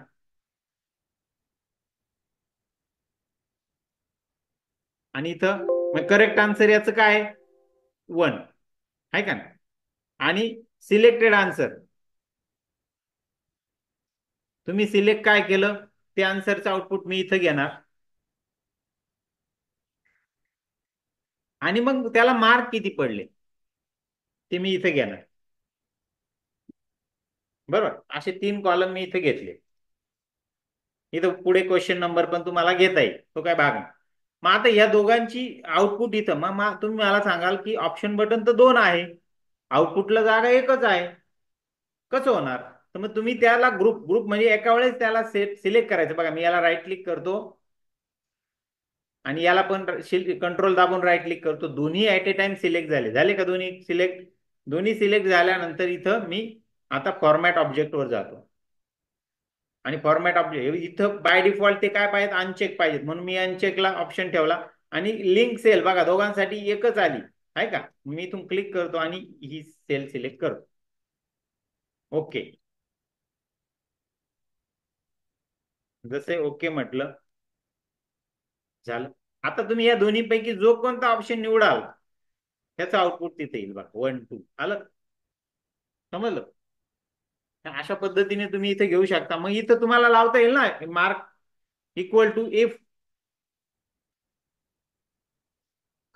आणि इथं मग करेक्ट आन्सर याचं काय, 1 आहे का नाही. आणि सिलेक्टेड आन्सर, तुम्ही सिलेक्ट काय केलं ते आन्सरचं आउटपुट मी इथं घेणार. आणि मग त्याला मार्क किती पडले ते मी इथे घेणार. बरोबर. असे 3 कॉलम मी इथे घेतले. इथं पुढे क्वेश्चन नंबर पण तुम्हाला घेता येईल, तो काय भाग नाही. मग आता या दोघांची आउटपुट इथं, मग तुम्ही मला सांगाल की ऑप्शन बटन तर 2 आहे, आउटपुटला जागा एकच आहे, कसं होणार. तर मग तुम्ही त्याला ग्रुप ग्रुप म्हणजे एका वेळेस त्याला सिलेक्ट करायचं. बघा मी याला राईट क्लिक करतो आणि याला पण कंट्रोल दाबून राईट क्लिक करतो. दोन्ही ऍट ए टाइम सिलेक्ट झाले. झाले का दोन्ही सिलेक्ट? दोन्ही सिलेक्ट झाल्यानंतर इथं मी आता फॉर्मॅट ऑब्जेक्ट वर जातो. आणि फॉर्मॅट ऑब्जेक्ट इथं बाय डिफॉल्ट ते काय पाहिजेत, अनचेक पाहिजेत, म्हणून मी अनचेकला ऑप्शन ठेवला. आणि लिंक सेल बघा दोघांसाठी एकच आली आहे का. मी इथून क्लिक करतो आणि ही सेल सिलेक्ट करतो. ओके. जसे ओके म्हटलं, झालं. आता तुम्ही या दोन्हीपैकी जो कोणता ऑप्शन निवडाल त्याचं आउटपुट तिथे येईल बघा, 1 2 आलं. समजलं. अशा पद्धतीने तुम्ही इथे घेऊ शकता. मग इथं तुम्हाला लावता येईल ना mark equal to if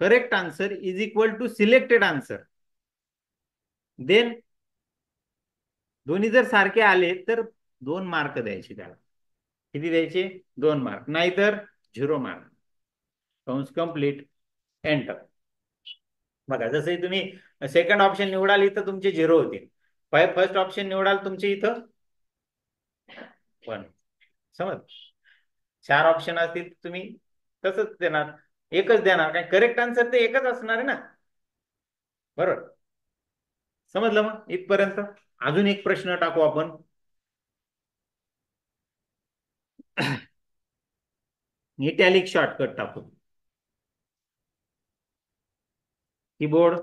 correct answer is equal to selected answer, then दोन्ही जर सारखे आले तर 2 मार्क द्यायचे त्याला. किती द्यायचे? 2 मार्क, नाहीतर 0 मार्क. कंस कंप्लीट, एंटर. बघा जसं तुम्ही सेकंड ऑप्शन निवडाल इथं तुमचे 0 होतील. फर्स्ट ऑप्शन निवडाल तुमचे इथं 1. समज 4 ऑप्शन असतील तुम्ही तसंच देणार, एकच देणार. काय करेक्ट आन्सर ते एकच असणार आहे ना. बरोबर. समजलं मग इथपर्यंत. अजून एक प्रश्न टाकू आपण. इटॅलिक शॉर्टकट टाकू. Keyboard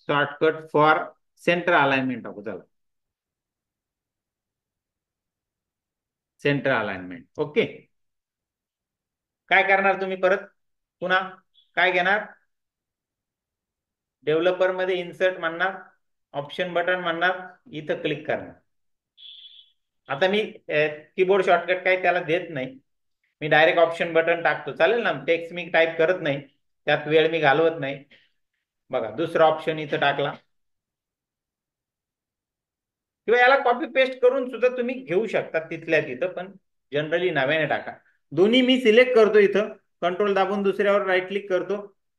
shortcut for centre alignment टाकू. चला, सेंटर अलाइनमेंट. ओके. काय करणार तुम्ही परत पुन्हा, काय घेणार, डेव्हलपर मध्ये इन्सर्ट म्हणणार, ऑप्शन बटन म्हणणार, इथं क्लिक करणार. आता मी कीबोर्ड शॉर्टकट काही त्याला देत नाही, मी डायरेक्ट ऑप्शन बटन टाकतो. चालेल ना, टेक्स्ट मी टाईप करत नाही, त्यात वेळ मी घालवत नाही. बघा दुसरा ऑप्शन इथं टाकला. किंवा याला कॉपी पेस्ट करून सुद्धा तुम्ही घेऊ शकता तिथल्या तिथं, पण जनरली नव्याने टाका. दोन्ही मी सिलेक्ट करतो इथं, कंट्रोल दाबून दुसऱ्यावर राईट क्लिक करतो.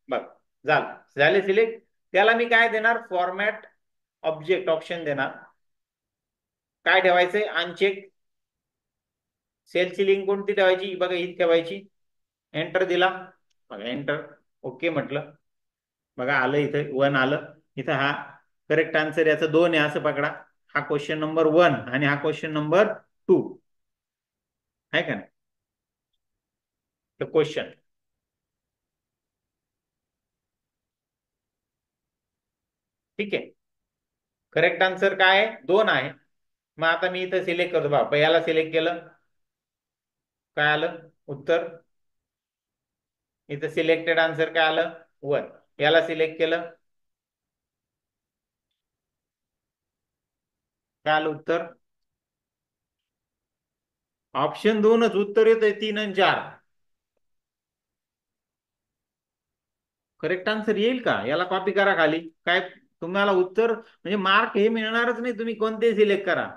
बघ झालं, झाले सिलेक्ट. त्याला मी काय देणार, फॉर्मॅट ऑब्जेक्ट ऑप्शन देणार. काय ठेवायचंय, अनचेक सेलची लिंक कोणती ठेवायची बघा, ही ठेवायची. एंटर दिला बघा, एंटर. ओके म्हटलं बघा, आलं इथं 1 आलं. इथं हा करेक्ट आन्सर याचं 2 आहे असं पकडा. हा क्वेश्चन नंबर 1 आणि हा क्वेश्चन नंबर 2 आहे का नाही. तर क्वेश्चन ठीक आहे. करेक्ट आन्सर काय आहे, 2 आहे. मग आता मी इथं सिलेक्ट करतो बा, याला सिलेक्ट केलं, काय आलं उत्तर. इथं सिलेक्टेड आन्सर काय आलं, 1. याला सिलेक्ट केलं, काय आलं उत्तर. ऑप्शन 2च उत्तर येतंय, 3 आणि 4. करेक्ट आन्सर येईल का, याला कॉपी करा खाली. काय तुम्हाला उत्तर म्हणजे मार्क हे मिळणारच नाही, तुम्ही कोणते सिलेक्ट करा.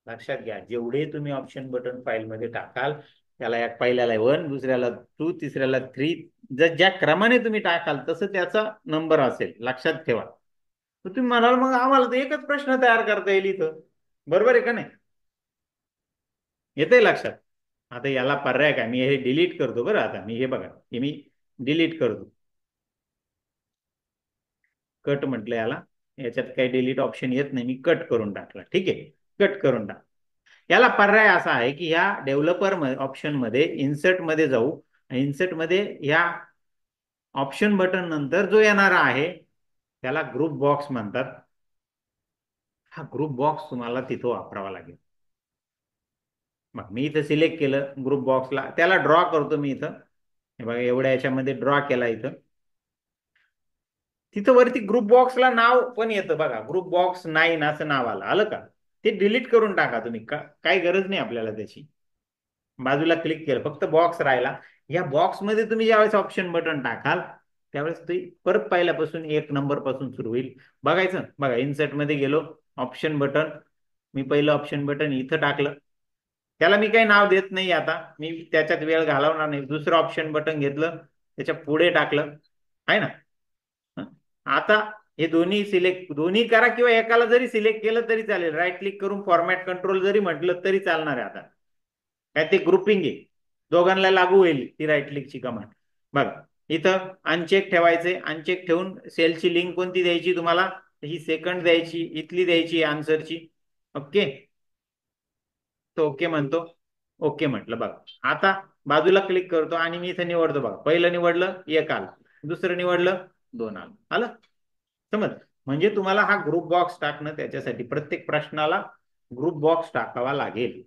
लक्षात घ्या, जेवढे तुम्ही ऑप्शन बटन फाईल मध्ये टाकाल, त्याला एक पहिल्याला 1, दुसऱ्याला 2, तिसऱ्याला 3, जर ज्या क्रमाने तुम्ही टाकाल तसं त्याचा नंबर असेल, लक्षात ठेवा. तर तुम्ही म्हणाल मग आम्हाला तर एकच प्रश्न तयार करता येईल इथं, बरोबर आहे का नाही. येतंय लक्षात. आता याला पर्याय काय, मी हे डिलीट करतो बरं. आता मी हे बघा, हे मी डिलीट करतो. कट म्हटलं याला, याच्यात काही डिलीट ऑप्शन येत नाही, मी कट करून टाकला. ठीक आहे, कट करून टाक. याला पर्याय असा आहे की या डेव्हलपर ऑप्शन मध्ये इन्सर्ट मध्ये जाऊ. इन्सर्ट मध्ये या ऑप्शन बटन नंतर जो येणारा आहे त्याला ग्रुप बॉक्स म्हणतात. हा ग्रुप बॉक्स तुम्हाला तिथं वापरावा लागेल. मग मी इथं सिलेक्ट केलं ग्रुप बॉक्सला, त्याला ड्रॉ करतो मी इथं. हे बघा, एवढ्या याच्यामध्ये ड्रॉ केला इथं. तिथं वरती ग्रुप बॉक्सला नाव पण येतं बघा, ग्रुप बॉक्स 9 असं नाव आलं, आलं का. ते डिलीट करून टाका तुम्ही, काही गरज नाही आपल्याला त्याची. बाजूला क्लिक केलं, फक्त बॉक्स राहिला. या बॉक्समध्ये तुम्ही ज्यावेळेस ऑप्शन बटन टाकाल त्यावेळेस ते परत पहिल्यापासून 1 नंबर पासून सुरू होईल. बघायचं बघा, इन्सर्ट मध्ये गेलो, ऑप्शन बटन, मी पहिलं ऑप्शन बटन इथं टाकलं. त्याला मी काही नाव देत नाही आता, मी त्याच्यात वेळ घालवणार नाही. दुसरं ऑप्शन बटन घेतलं, त्याच्या पुढे टाकलं, आहे ना. हं? आता हे दोन्ही सिलेक्ट, दोन्ही करा किंवा एकाला जरी सिलेक्ट केलं तरी चालेल. राईट क्लिक करून फॉर्मॅट कंट्रोल जरी म्हटलं तरी चालणार आहे. आता काय ते ग्रुपिंग आहे, दोघांना लागू होईल ती राईट क्लिकची कमांड. बघा, इथं अनचेक ठेवायचे. अनचेक ठेवून सेलची लिंक कोणती द्यायची तुम्हाला, ही सेकंड द्यायची, इथली द्यायची आन्सरची. ओके, तो ओके म्हणतो. ओके म्हटलं बघा. आता बाजूला क्लिक करतो आणि मी इथं निवडतो बघा. पहिलं निवडलं 1 आलं, दुसरं निवडलं 2 आलं. आलं समज. म्हणजे तुम्हाला हा ग्रुप बॉक्स टाकणं, त्याच्यासाठी प्रत्येक प्रश्नाला ग्रुप बॉक्स टाकावा लागेल.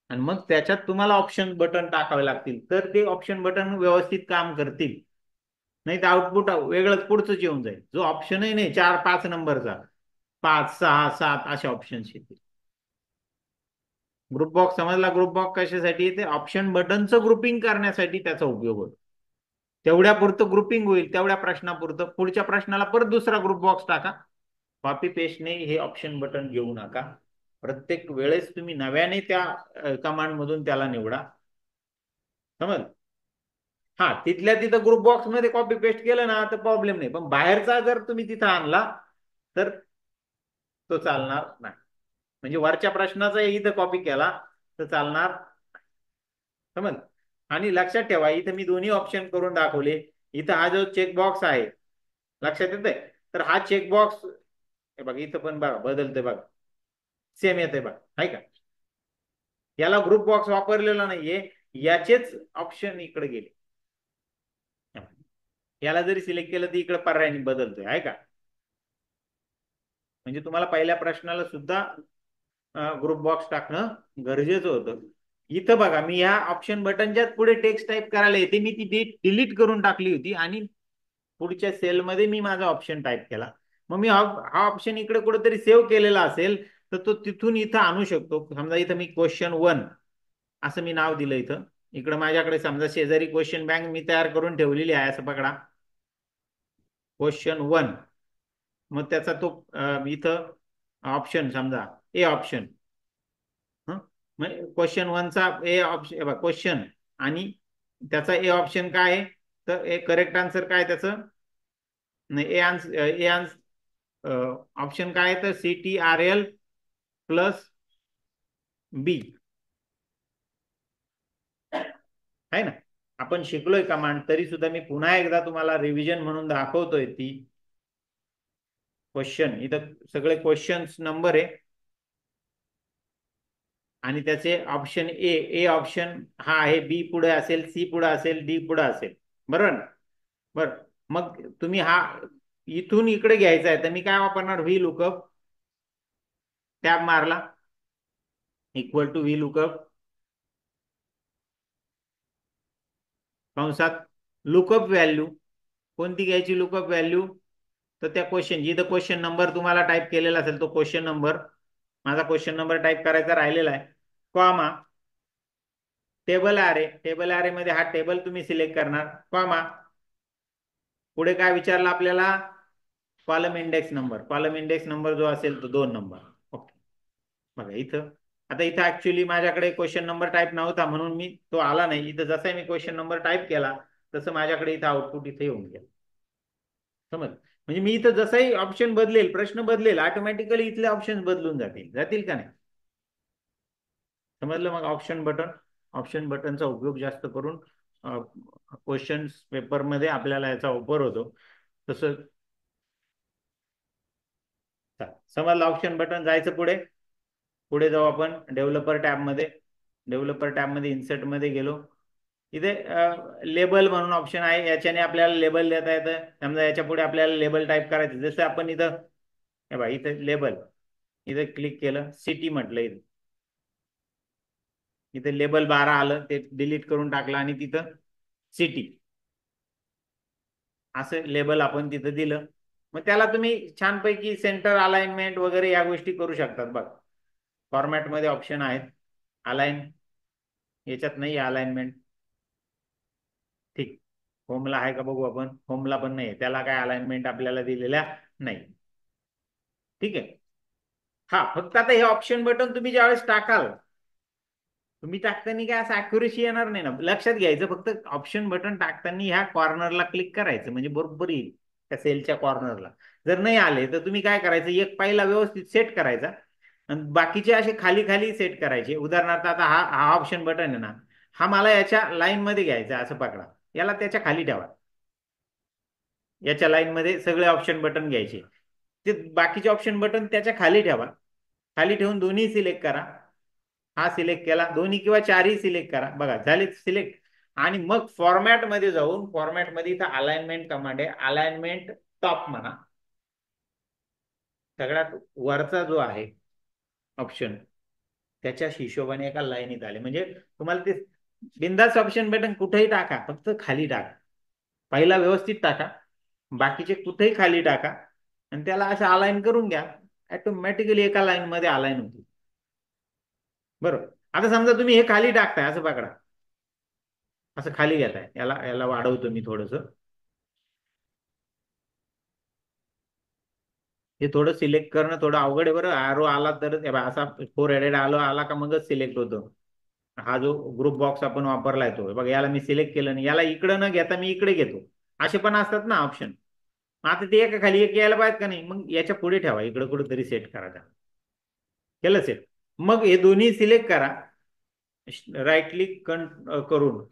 आणि मग त्याच्यात तुम्हाला ऑप्शन बटन टाकावे लागतील, तर ते ऑप्शन बटन व्यवस्थित काम करतील. नाही तर आउटपुट वेगळंच पुढचंच येऊन जाईल, जो ऑप्शनही नाही 4-5 नंबरचा, 5-6-7 असे ऑप्शन्स येतील. ग्रुप बॉक्स समजला. ग्रुप बॉक्स कशासाठी येते, ऑप्शन बटनचं ग्रुपिंग करण्यासाठी त्याचा उपयोग होतो. तेवढ्या पुरतं ग्रुपिंग होईल, तेवढ्या प्रश्नापुरतं. पुढच्या प्रश्नाला परत दुसरा ग्रुप बॉक्स टाका. कॉपी पेस्टने हे ऑप्शन बटन घेऊ नका. प्रत्येक वेळेस तुम्ही नव्याने त्या कमांड मधून त्याला निवडा. समज. हा, तिथल्या तिथं ग्रुप बॉक्स मध्ये कॉपी पेस्ट केलं ना तर प्रॉब्लेम नाही, पण बाहेरचा जर तुम्ही तिथं आणला तर तो चालणार नाही. म्हणजे वरच्या प्रश्नाचा इथं कॉपी केला तर चालणार. समज. आणि लक्षात ठेवा, इथं मी दोन्ही ऑप्शन करून दाखवले. इथं हा जो चेकबॉक्स आहे, लक्षात येतंय, तर हा चेकबॉक्स हे बघा, इथं पण बघा बदलतंय बघा, सेम येते बघा, आहे का. याला ग्रुप बॉक्स वापरलेला नाहीये, याचेच ऑप्शन इकडे गेले. याला जरी सिलेक्ट केलं तर इकडे पर्याय बदलतोय, आहे का. म्हणजे तुम्हाला पहिल्या प्रश्नाला सुद्धा ग्रुप बॉक्स टाकणं गरजेचं होतं. इथं बघा, मी ह्या ऑप्शन बटनच्या पुढे टेक्स्ट टाईप करायला येते, मी ती डिलीट करून टाकली होती आणि पुढच्या सेलमध्ये मी माझा ऑप्शन टाईप केला. मग मी हा ऑप्शन इकडे कुठेतरी सेव्ह केलेला असेल तर तो तिथून इथं आणू शकतो. समजा इथं मी क्वेश्चन 1 असं मी नाव दिलं इथं. इकडे माझ्याकडे समजा शेजारी क्वेश्चन बँक मी तयार करून ठेवलेली आहे, असं पकडा, क्वेश्चन 1. मग त्याचा तो इथं ऑप्शन समजा ए ऑप्शन. क्वेश्चन 1चा ए ऑप्शन क्वेश्चन, आणि त्याचा ए ऑप्शन काय आहे, तर ए करेक्ट आन्सर काय त्याचं, नाही ए आन्सर, ऑप्शन काय आहे तर CTRL प्लस बी आहे ना. आपण शिकलोय कमांड, तरी सुद्धा मी पुन्हा एकदा तुम्हाला रिव्हिजन म्हणून दाखवतोय ती क्वेश्चन. इथं सगळे क्वेश्चन्स नंबर आहे आणि त्याचे ऑप्शन ए ऑप्शन हा आहे, बी पुढे असेल, सी पुढे असेल, डी पुढे असेल. बरोबर. बर. मग तुम्ही हा इथून इकडे घ्यायचा आहे, तर मी काय वापरणार, व्ही लुकअप. टॅब मारला, इक्वल टू व्ही लुकअप कंसात लुकअप व्हॅल्यू. कोणती घ्यायची लुकअप व्हॅल्यू? तर त्या क्वेश्चन, जिथं क्वेश्चन नंबर तुम्हाला टाईप केलेला असेल तो क्वेश्चन नंबर, माझा क्वेश्चन नंबर टाईप करायचा राहिलेला आहे, comma table array. Table array मध्ये हा टेबल तुम्ही सिलेक्ट करणार, कॉमा पुढे काय विचारलं आपल्याला, column index number. Column index number जो असेल तो 2 नंबर. ओके. बघा इथं, आता इथं ऍक्च्युली माझ्याकडे क्वेश्चन नंबर टाईप नव्हता म्हणून मी तो आला नाही इथं. जसं मी क्वेश्चन नंबर टाईप केला तसं माझ्याकडे इथं आउटपुट इथे येऊन गेलं. समज, म्हणजे मी इथं जसंही ऑप्शन बदलेल, प्रश्न बदलेल, ऑटोमॅटिकली इथले ऑप्शन बदलून जातील. जातील का नाही? समजलं? मग ऑप्शन बटन, ऑप्शन बटनचा उपयोग जास्त करून क्वेश्चन पेपरमध्ये आपल्याला याचा वापर होतो. तसं समजलं. ऑप्शन बटन जायचं पुढे. पुढे जाऊ आपण डेव्हलपर टॅबमध्ये. डेव्हलपर टॅबमध्ये इन्सर्टमध्ये गेलो. इथे लेबल म्हणून ऑप्शन आहे, याच्याने आपल्याला लेबल देता येतं. समजा याच्या पुढे आपल्याला लेबल टाईप करायचं, जसं आपण इथं हे बघा इथं लेबल, इथे क्लिक केलं, सिटी म्हटलं, इथे लेबल 12 आलं, ते डिलीट करून टाकलं आणि तिथं सिटी असं लेबल आपण तिथं दिलं. मग त्याला तुम्ही छानपैकी सेंटर अलाइनमेंट वगैरे या गोष्टी करू शकतात. बघ फॉर्मॅटमध्ये ऑप्शन आहेत, अलाइन, याच्यात नाही अलाइनमेंट. ठीक. होमला आहे का बघू आपण, होमला पण नाही, त्याला काय अलाइनमेंट आपल्याला दिलेल्या नाही. ठीक आहे. हा, फक्त आता हे ऑप्शन बटन तुम्ही ज्यावेळेस टाकाल, तुम्ही टाकताना काय असं अॅक्युरेसी येणार नाही ना. लक्षात घ्यायचं फक्त ऑप्शन बटन टाकताना ह्या कॉर्नरला क्लिक करायचं, म्हणजे बरोबर येईल त्या सेलच्या कॉर्नरला. जर नाही आले तर तुम्ही काय करायचं, एक पहिला व्यवस्थित सेट करायचा आणि बाकीचे असे खाली खाली सेट करायचे. उदाहरणार्थ आता हा हा ऑप्शन बटन आहे ना, हा मला याच्या लाईन मध्ये घ्यायचा, असं पकडा, याला त्याच्या खाली ठेवा. याच्या लाईन मध्ये सगळे ऑप्शन बटन घ्यायचे, ते बाकीचे ऑप्शन बटन त्याच्या खाली ठेवा. खाली ठेवून दोन्ही सिलेक्ट करा. हा सिलेक्ट केला, दोन्ही किंवा चारही सिलेक्ट करा. बघा झाले सिलेक्ट. आणि मग फॉर्मॅट मध्ये जाऊन, फॉर्मॅट मध्ये इथं अलाइनमेंट कमांड आहे, अलाइनमेंट टॉप म्हणा. सगळ्यात वरचा जो आहे ऑप्शन, त्याच्या हिशोबाने एका लाईनीत आले, म्हणजे तुम्हाला ते बिंदास ऑप्शन बटन कुठेही टाका, फक्त खाली टाका. पहिला व्यवस्थित टाका, बाकीचे कुठेही खाली टाका आणि त्याला असं अलाइन करून घ्या. ऑटोमॅटिकली एका लाईन मध्ये अलाइन होतील. बरोबर. आता समजा तुम्ही हे खाली टाकताय, असं पकडा, असं खाली घेताय, याला याला वाढवतो मी थोडस. हे थोडं सिलेक्ट करणं थोडं अवघड आहे बरं. आरो आला तर असा फोर हेडेड आला का मगच सिलेक्ट होतं. हा जो ग्रुप बॉक्स आपण वापरलाय तो बघा, याला मी सिलेक्ट केलं नाही, याला इकडं न घेता मी इकडे घेतो. असे पण असतात ना ऑप्शन. आता ते एका खाली एक यायला पाहिजे का नाही, मग याच्या पुढे ठेवा, इकडे कुठेतरी सेट करा त्याला. केलं सेट. मग हे दोन्ही सिलेक्ट करा, राईट क्लिक करून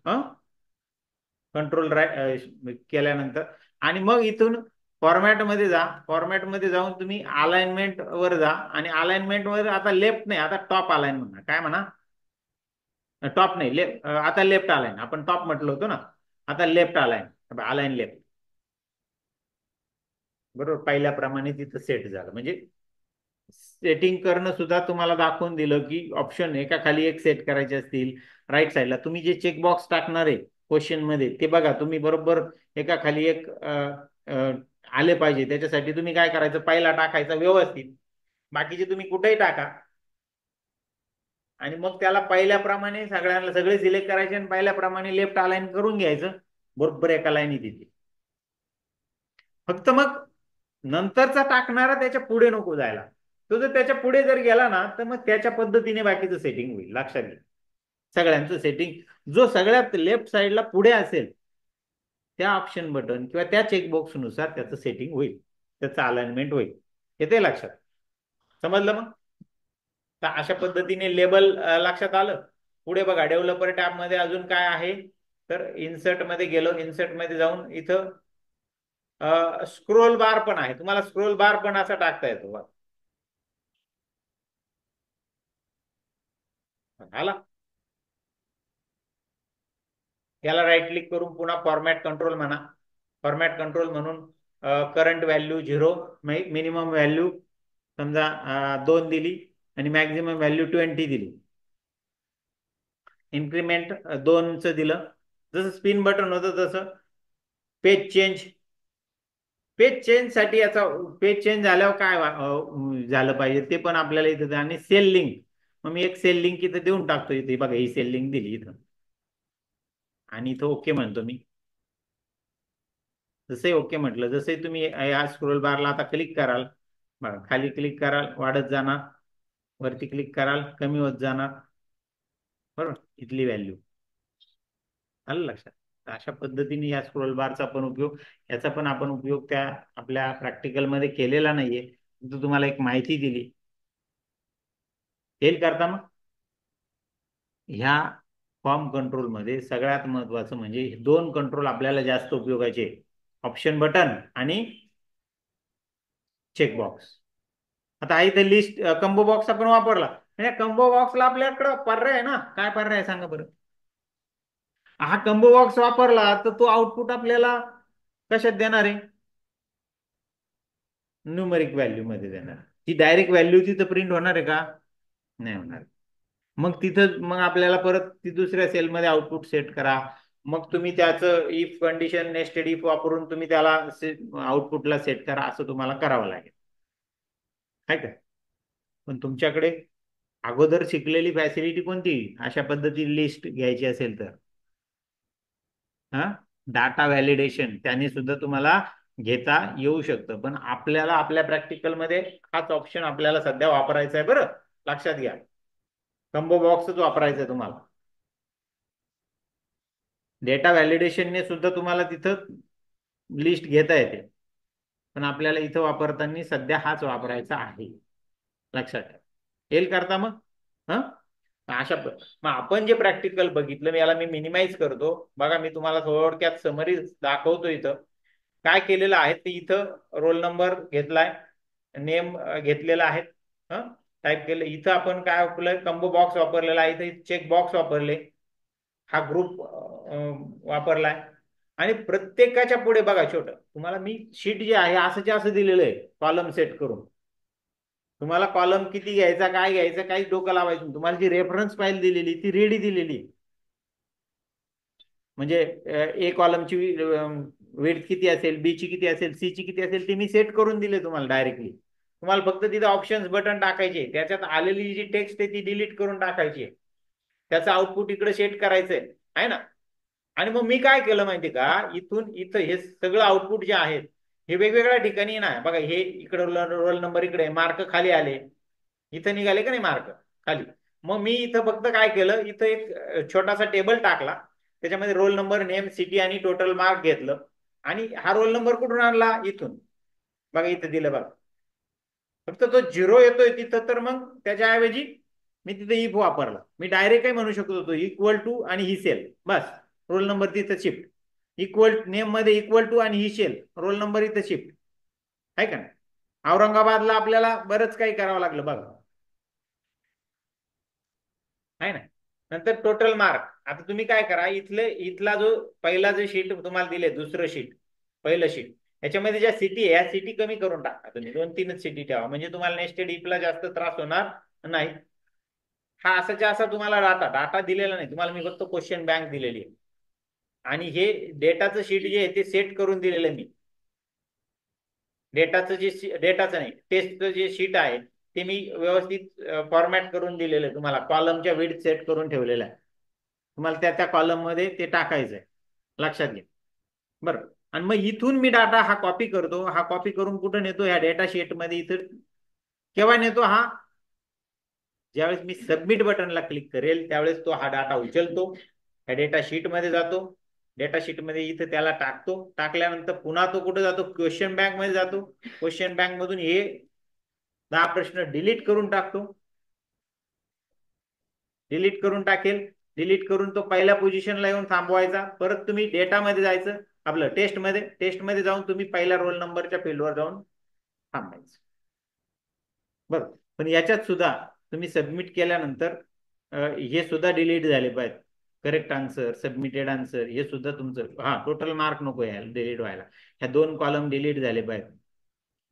कंट्रोल राईट केल्यानंतर, आणि मग इथून फॉर्मॅट मध्ये जा. फॉर्मॅट मध्ये जाऊन तुम्ही अलाइनमेंट वर जा आणि अलाइनमेंट वर आता लेफ्ट नाही, आता टॉप अलाइन म्हणा. काय म्हणा, टॉप नाही, लेफ्ट. आता लेफ्ट अलाइन, आपण टॉप म्हटलं होतं ना, आता लेफ्ट अलाइन, अलाइन लेफ्ट. बरोबर, पहिल्याप्रमाणे तिथं सेट झालं. म्हणजे सेटिंग करणं सुद्धा तुम्हाला दाखवून दिलं की ऑप्शन एका खाली एक सेट करायचे असतील. राईट साईडला तुम्ही जे चेकबॉक्स टाकणार आहे क्वेश्चन मध्ये, ते बघा तुम्ही बरोबर एका खाली एक आले पाहिजे. त्याच्यासाठी तुम्ही काय करायचं, पहिला टाकायचा व्यवस्थित, बाकीचे तुम्ही कुठेही टाका आणि मग त्याला पहिल्याप्रमाणे सगळ्यांना सगळे सिलेक्ट करायचे आणि पहिल्याप्रमाणे लेफ्ट अलाइन करून घ्यायचं, बरोबर एका लाईनी तिथे. फक्त मग नंतरचा टाकणारा त्याच्या पुढे नको जायला. तो जर त्याच्या पुढे जर गेला ना, तर मग त्याच्या पद्धतीने बाकीचं सेटिंग होईल. लक्षात घ्या, सगळ्यांचं सेटिंग जो सगळ्यात लेफ्ट साईडला पुढे असेल त्या ऑप्शन बटन किंवा त्या चेकबॉक्सनुसार त्याचं सेटिंग होईल, त्याचं अलाइनमेंट होईल. येते लक्षात? समजलं? मग तर अशा पद्धतीने लेबल लक्षात आलं. पुढे बघा डेव्हलपर टॅब मध्ये अजून काय आहे, तर इन्सर्ट मध्ये गेलो, इन्सर्ट मध्ये जाऊन इथं स्क्रोल बार पण आहे, तुम्हाला स्क्रोल बार पण असा टाकता येतो बघा. आला. याला राईट क्लिक करून पुन्हा फॉर्मॅट कंट्रोल म्हणा. फॉर्मॅट कंट्रोल म्हणून करंट व्हॅल्यू 0, मिनिमम व्हॅल्यू समजा 2 दिली आणि मॅक्झिमम व्हॅल्यू 20 दिली. इन्क्रीमेंट 2च दिलं. जसं स्पिन बटन होतं तसं पेज चेंज. पेज चेंज साठी याचा पेज चेंज झाल्यावर काय झालं पाहिजे ते पण आपल्याला इथं आणि सेल लिंक. मग मी एक सेल लिंक इथं देऊन टाकतो. इथे बघा ही सेल लिंक दिली इथं आणि इथं ओके म्हणतो मी. जसंही ओके म्हटलं, जसंही तुम्ही या स्क्रोल बारला आता क्लिक कराल बघा, खाली क्लिक कराल वाढत जाणार, वरती क्लिक कराल कमी होत जाणार, बरोबर इथली व्हॅल्यू. आलं लक्षात. तर अशा पद्धतीने या स्क्रोल बारचा पण उपयोग, याचा पण आपण उपयोग त्या आपल्या प्रॅक्टिकल मध्ये केलेला नाहीये, तर तुम्हाला एक माहिती दिली. येईल करता मग. ह्या फॉर्म कंट्रोल मध्ये सगळ्यात महत्वाचं म्हणजे 2 कंट्रोल आपल्याला जास्त उपयोगाचे, ऑप्शन बटन आणि चेकबॉक्स. आता इथे लिस्ट कंबो बॉक्स आपण वापरला, म्हणजे कंबो बॉक्सला आपल्याकडे पर्याय आहे ना, काय पर्याय आहे सांगा बरं. हा कंबो बॉक्स वापरला तर तो आउटपुट आपल्याला कशात देणार आहे, न्यूमरिक व्हॅल्यू मध्ये देणार. ती डायरेक्ट व्हॅल्यू तिथं प्रिंट होणार आहे का, नाही होणार. मग तिथं मग आपल्याला परत ती दुसऱ्या सेलमध्ये आउटपुट सेट करा. मग तुम्ही त्याचं इफ कंडिशन नेस्टेड इफ वापरून तुम्ही त्याला आउटपुटला सेट करा, असं तुम्हाला करावं लागेल, काय का. पण तुमच्याकडे अगोदर शिकलेली फॅसिलिटी कोणती, अशा पद्धती लिस्ट घ्यायची असेल तर हा डाटा व्हॅलिडेशन त्याने सुद्धा तुम्हाला घेता येऊ शकतं. पण आपल्याला आपल्या प्रॅक्टिकलमध्ये हाच ऑप्शन आपल्याला सध्या वापरायचा आहे, बरं लक्षात घ्या. कंबो बॉक्सच वापरायचा आहे तुम्हाला. डेटा व्हॅलिडेशनने सुद्धा तुम्हाला तिथं लिस्ट घेता येते, पण आपल्याला इथं वापरताना सध्या हाच वापरायचा आहे, लक्षात ठेवा. येईल करता मग. हा मग आपण जे प्रॅक्टिकल बघितलं याला मी मिनिमाइज करतो. बघा मी तुम्हाला थोडक्यात समरी दाखवतो. इथं काय केलेलं आहे ते, इथं रोल नंबर घेतलाय, नेम घेतलेला आहे, टाईप केलं. इथं आपण काय वापरलं, कंबो बॉक्स वापरलेला आहे, इथं चेक बॉक्स वापरले, हा ग्रुप वापरलाय. आणि प्रत्येकाच्या पुढे बघा छोटं तुम्हाला मी शीट जे आहे असंच्या असं दिलेलं आहे, कॉलम सेट करून. तुम्हाला कॉलम किती घ्यायचा काय घ्यायचं काही डोकं लावायचं. तुम्हाला जी रेफरन्स फाईल दिलेली ती रेडी दिलेली, म्हणजे ए कॉलमची वेट किती असेल, बी ची किती असेल, सी ची किती असेल, ते मी सेट करून दिले तुम्हाला डायरेक्टली. तुम्हाला फक्त तिथे ऑप्शन्स बटन टाकायचे, त्याच्यात आलेली जी टेक्स्ट आहे ती डिलीट करून टाकायची, त्याचं आउटपुट इकडे सेट करायचंय, आहे ना. आणि मग मी काय केलं माहिती का, इथून इथं हे सगळं आउटपुट जे आहेत हे वेगवेगळ्या ठिकाणी ना बघा, हे इकडे रोल नंबर इकडे मार्क खाली आले, इथं निघाले का नाही मार्क खाली. मग मी इथं फक्त काय केलं, इथं एक छोटासा टेबल टाकला, त्याच्यामध्ये रोल नंबर नेम सिटी आणि टोटल मार्क घेतलं. आणि हा रोल नंबर कुठून आणला, इथून बघा इथं दिलं बघा. फक्त तो 0 येतोय तिथं, तर मग त्याच्याऐवजी मी तिथे इफ वापरला. मी डायरेक्ट काय म्हणू शकतो होतो, इक्वल टू आणि ही सेल, बस रोल नंबर तिथं शिफ्ट. इक्वल नेम मध्ये इक्वल टू आणि ही सेल, रोल नंबर इथं शिफ्ट, आहे का नाही. औरंगाबादला आपल्याला बरंच काही करावं लागलं बघा, आहे ना. नंतर टोटल मार्क. आता तुम्ही काय करा, इथला जो पहिला जो शीट तुम्हाला दिले, दुसरं शीट पहिलं शीट, याच्यामध्ये ज्या सिटी आहे या सिटी कमी करून टाका. तुम्ही 2-3च सिटी ठेवा, म्हणजे तुम्हाला नेक्स्टेड इफला जास्त त्रास होणार नाही. हा असाच्या असा तुम्हाला डाटा डाटा दिलेला नाही तुम्हाला, मी फक्त क्वेश्चन बँक दिलेली आहे. आणि हे डेटाचं शीट जे आहे ते सेट करून दिलेलं आहे मी. डेटाचं नाही, टेस्टचं जे शीट आहे ते मी व्यवस्थित फॉर्मॅट करून दिलेलं आहे तुम्हाला, कॉलमच्या विड्थ सेट करून ठेवलेला आहे. तुम्हाला त्या त्या कॉलम मध्ये ते टाकायचं आहे, लक्षात घ्या. बरं. आणि मग इथून मी डाटा हा कॉपी करतो, हा कॉपी करून कुठं नेतो, ह्या डेटा शीट मध्ये. इथं केव्हा नेतो, हा ज्यावेळेस मी सबमिट बटनला क्लिक करेल त्यावेळेस तो हा डाटा उचलतो, ह्या डेटा शीट मध्ये जातो. डेटा शीट मध्ये इथं त्याला टाकतो, टाकल्यानंतर पुन्हा तो कुठे जातो, क्वेश्चन बँक मध्ये जातो. क्वेश्चन बँक मधून हे 10 प्रश्न डिलीट करून टाकतो. डिलीट करून टाकेल. डिलीट करून तो पहिल्या पोझिशनला येऊन थांबवायचा. परत तुम्ही डेटामध्ये जायचं, आपलं टेस्टमध्ये जाऊन तुम्ही पहिल्या रोल नंबरच्या फील्डवर जाऊन थांबायचं. बरं, पण याच्यात सुद्धा तुम्ही सबमिट केल्यानंतर हे सुद्धा डिलीट झाले पाहिजे. करेक्ट आन्सर, सबमिटेड आन्सर, हे सुद्धा तुमचं, हा टोटल मार्क नको यायला डिलीट व्हायला. ह्या 2 कॉलम डिलीट झाले पाहिजे.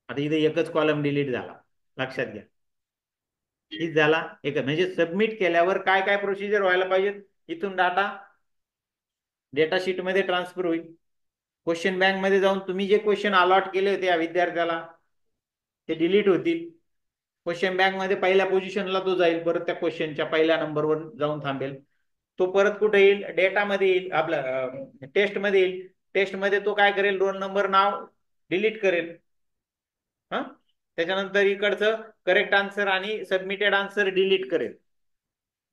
आता इथे एकच कॉलम डिलीट झाला, लक्षात घ्या. ठीक झाला एक, म्हणजे सबमिट केल्यावर काय काय प्रोसिजर व्हायला पाहिजे. इथून डेटा शीट मध्ये ट्रान्सफर होईल. क्वेश्चन बँक मध्ये जाऊन तुम्ही जे क्वेश्चन अलॉट केले होते या विद्यार्थ्याला ते डिलीट होतील. क्वेश्चन बँक मध्ये पहिल्या पोझिशनला तो जाईल, परत त्या क्वेश्चनच्या पहिल्या नंबरवर जाऊन थांबेल. तो परत कुठे येईल, डेटामध्ये येईल, आपलं टेस्टमध्ये येईल. टेस्टमध्ये तो काय करेल, रोल नंबर नाव डिलीट करेल. हा, त्याच्यानंतर इकडचं करेक्ट आन्सर आणि सबमिटेड आन्सर डिलीट करेल.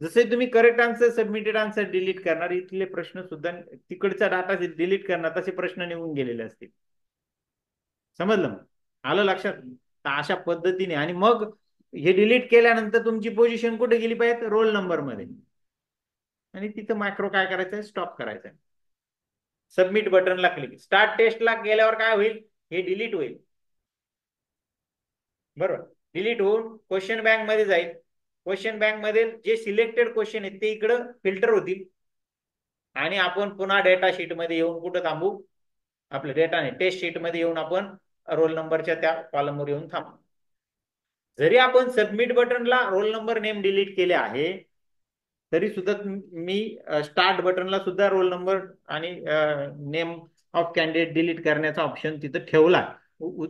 जसे तुम्ही correct answer, submitted answer delete करणार, इथले प्रश्न सुद्धा तिकडचा डाटा डिलीट करणार, तसे प्रश्न निघून गेलेले असतील. समजलं, आलं लक्षात. अशा पद्धतीने, आणि मग हे डिलीट केल्यानंतर तुमची पोझिशन कुठे गेली पाहिजे, रोल नंबर मध्ये. आणि तिथं मॅक्रो काय करायचं आहे, स्टॉप करायचं आहे. सबमिट बटनला क्लिक. स्टार्ट टेस्टला गेल्यावर काय होईल, हे डिलीट होईल. बरोबर, डिलीट होऊन क्वेश्चन बँक मध्ये जाईल. क्वेश्चन बँक मध्ये जे सिलेक्टेड क्वेश्चन आहेत ते इकडं फिल्टर होतील. आणि आपण पुन्हा डेटा शीट मध्ये येऊन कुठं थांबू, आपल्या डेटाने टेस्ट शीट मध्ये येऊन आपण रोल नंबरच्या त्या कॉलमवर येऊन थांबू. जरी आपण सबमिट बटनला रोल नंबर नेम डिलीट केले आहे, तरी सुद्धा मी स्टार्ट बटनला सुद्धा रोल नंबर आणि नेम ऑफ कॅन्डिडेट डिलीट करण्याचा ऑप्शन तिथं ठेवला.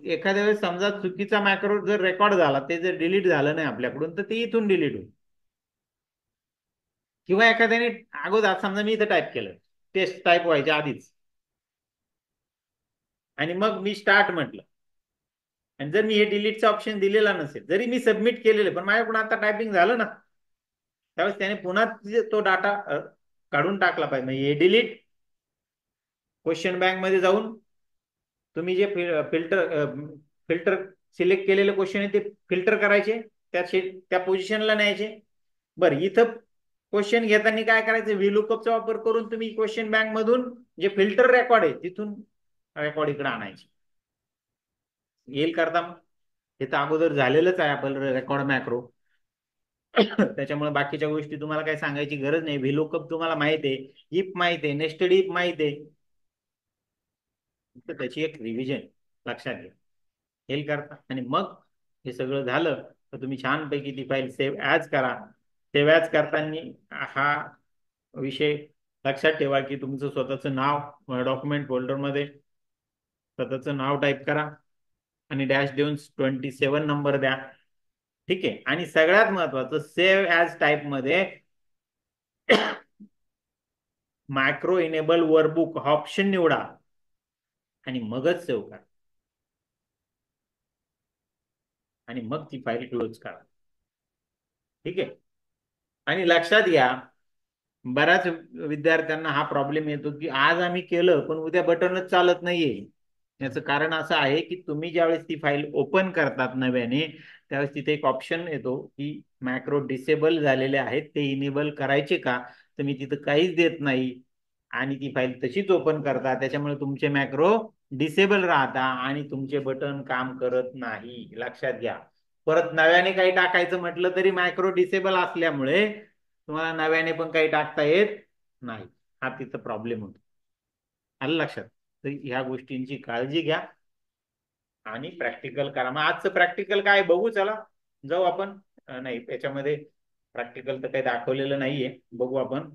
एखाद्या वेळेस समजा चुकीचा मॅक्रो जर रेकॉर्ड झाला, ते जर डिलीट झालं नाही आपल्याकडून, तर ते इथून डिलीट होईल. किंवा एखाद्याने अगोदर समजा मी इथं टाईप केलं, टेस्ट टाईप व्हायच्या आधीच, आणि मग मी स्टार्ट म्हटलं, आणि जर मी हे डिलीटचा ऑप्शन दिलेला नसेल, जरी मी सबमिट केलेलं, पण माझ्याकडून आता टायपिंग झालं ना, त्यावेळेस त्याने पुन्हा तो डाटा काढून टाकला पाहिजे. म्हणजे हे डिलीट, क्वेश्चन बँक मध्ये जाऊन तुम्ही जे फिल्टर सिलेक्ट केलेले क्वेश्चन आहे ते फिल्टर करायचे, त्या पोझिशनला न्यायचे. बरं, इथं क्वेश्चन घेताना काय करायचं, व्हीलुकअपचा वापर करून तुम्ही क्वेश्चन बँक मधून जे फिल्टर रेकॉर्ड आहे तिथून रेकॉर्ड इकडे आणायचे. येईल करता मग, हे तर अगोदर झालेलंच आहे आपलं रेकॉर्ड मॅक्रो. त्याच्यामुळे बाकीच्या गोष्टी तुम्हाला काही सांगायची गरज नाही. व्हीलुकअप तुम्हाला माहिती आहे, इफ माहिती आहे, नेस्टेड इफ माहिती आहे, तर त्याची एक रिव्हिजन लक्षात घ्या. हेल करता, आणि मग हे सगळं झालं तर तुम्ही छानपैकी ती फाईल सेव्ह ॲज करा. सेव्ह ॲज करताना हा विषय लक्षात ठेवा की तुमचं स्वतःचं नाव डॉक्युमेंट फोल्डरमध्ये स्वतःचं नाव टाईप करा आणि डॅश देऊन 27 नंबर द्या. ठीक आहे, आणि सगळ्यात महत्वाचं सेव्ह ॲज टाईप मध्ये मॅक्रो इनेबल वर्कबुक हा ऑप्शन निवडा आणि मगच सेव्ह करा, आणि मग ती फाईल क्लोज करा. ठीक आहे, आणि लक्षात घ्या, बऱ्याच विद्यार्थ्यांना हा प्रॉब्लेम येतो की आज आम्ही केलं पण उद्या बटनच चालत नाहीये. याचं कारण असं आहे की तुम्ही ज्यावेळेस ती फाईल ओपन करतात नव्याने, त्यावेळेस तिथे एक ऑप्शन येतो की मॅक्रो डिसेबल झालेले आहेत, ते इनेबल करायचे का, तर मी तिथं काहीच देत नाही आणि ती फाईल तशीच ओपन करता. त्याच्यामुळे तुमचे मॅक्रो डिसेबल राहता आणि तुमचे बटन काम करत नाही. लक्षात घ्या, परत नव्याने काही टाकायचं म्हटलं तरी मॅक्रो डिसेबल असल्यामुळे तुम्हाला नव्याने पण काही टाकता येत नाही. हा तिथं प्रॉब्लेम होतो. आलं लक्षात. तर ह्या गोष्टींची काळजी घ्या आणि प्रॅक्टिकल करा. मग आजचं प्रॅक्टिकल काय बघू, चला जाऊ आपण. नाही, याच्यामध्ये प्रॅक्टिकल तर काही दाखवलेलं नाहीये, बघू आपण.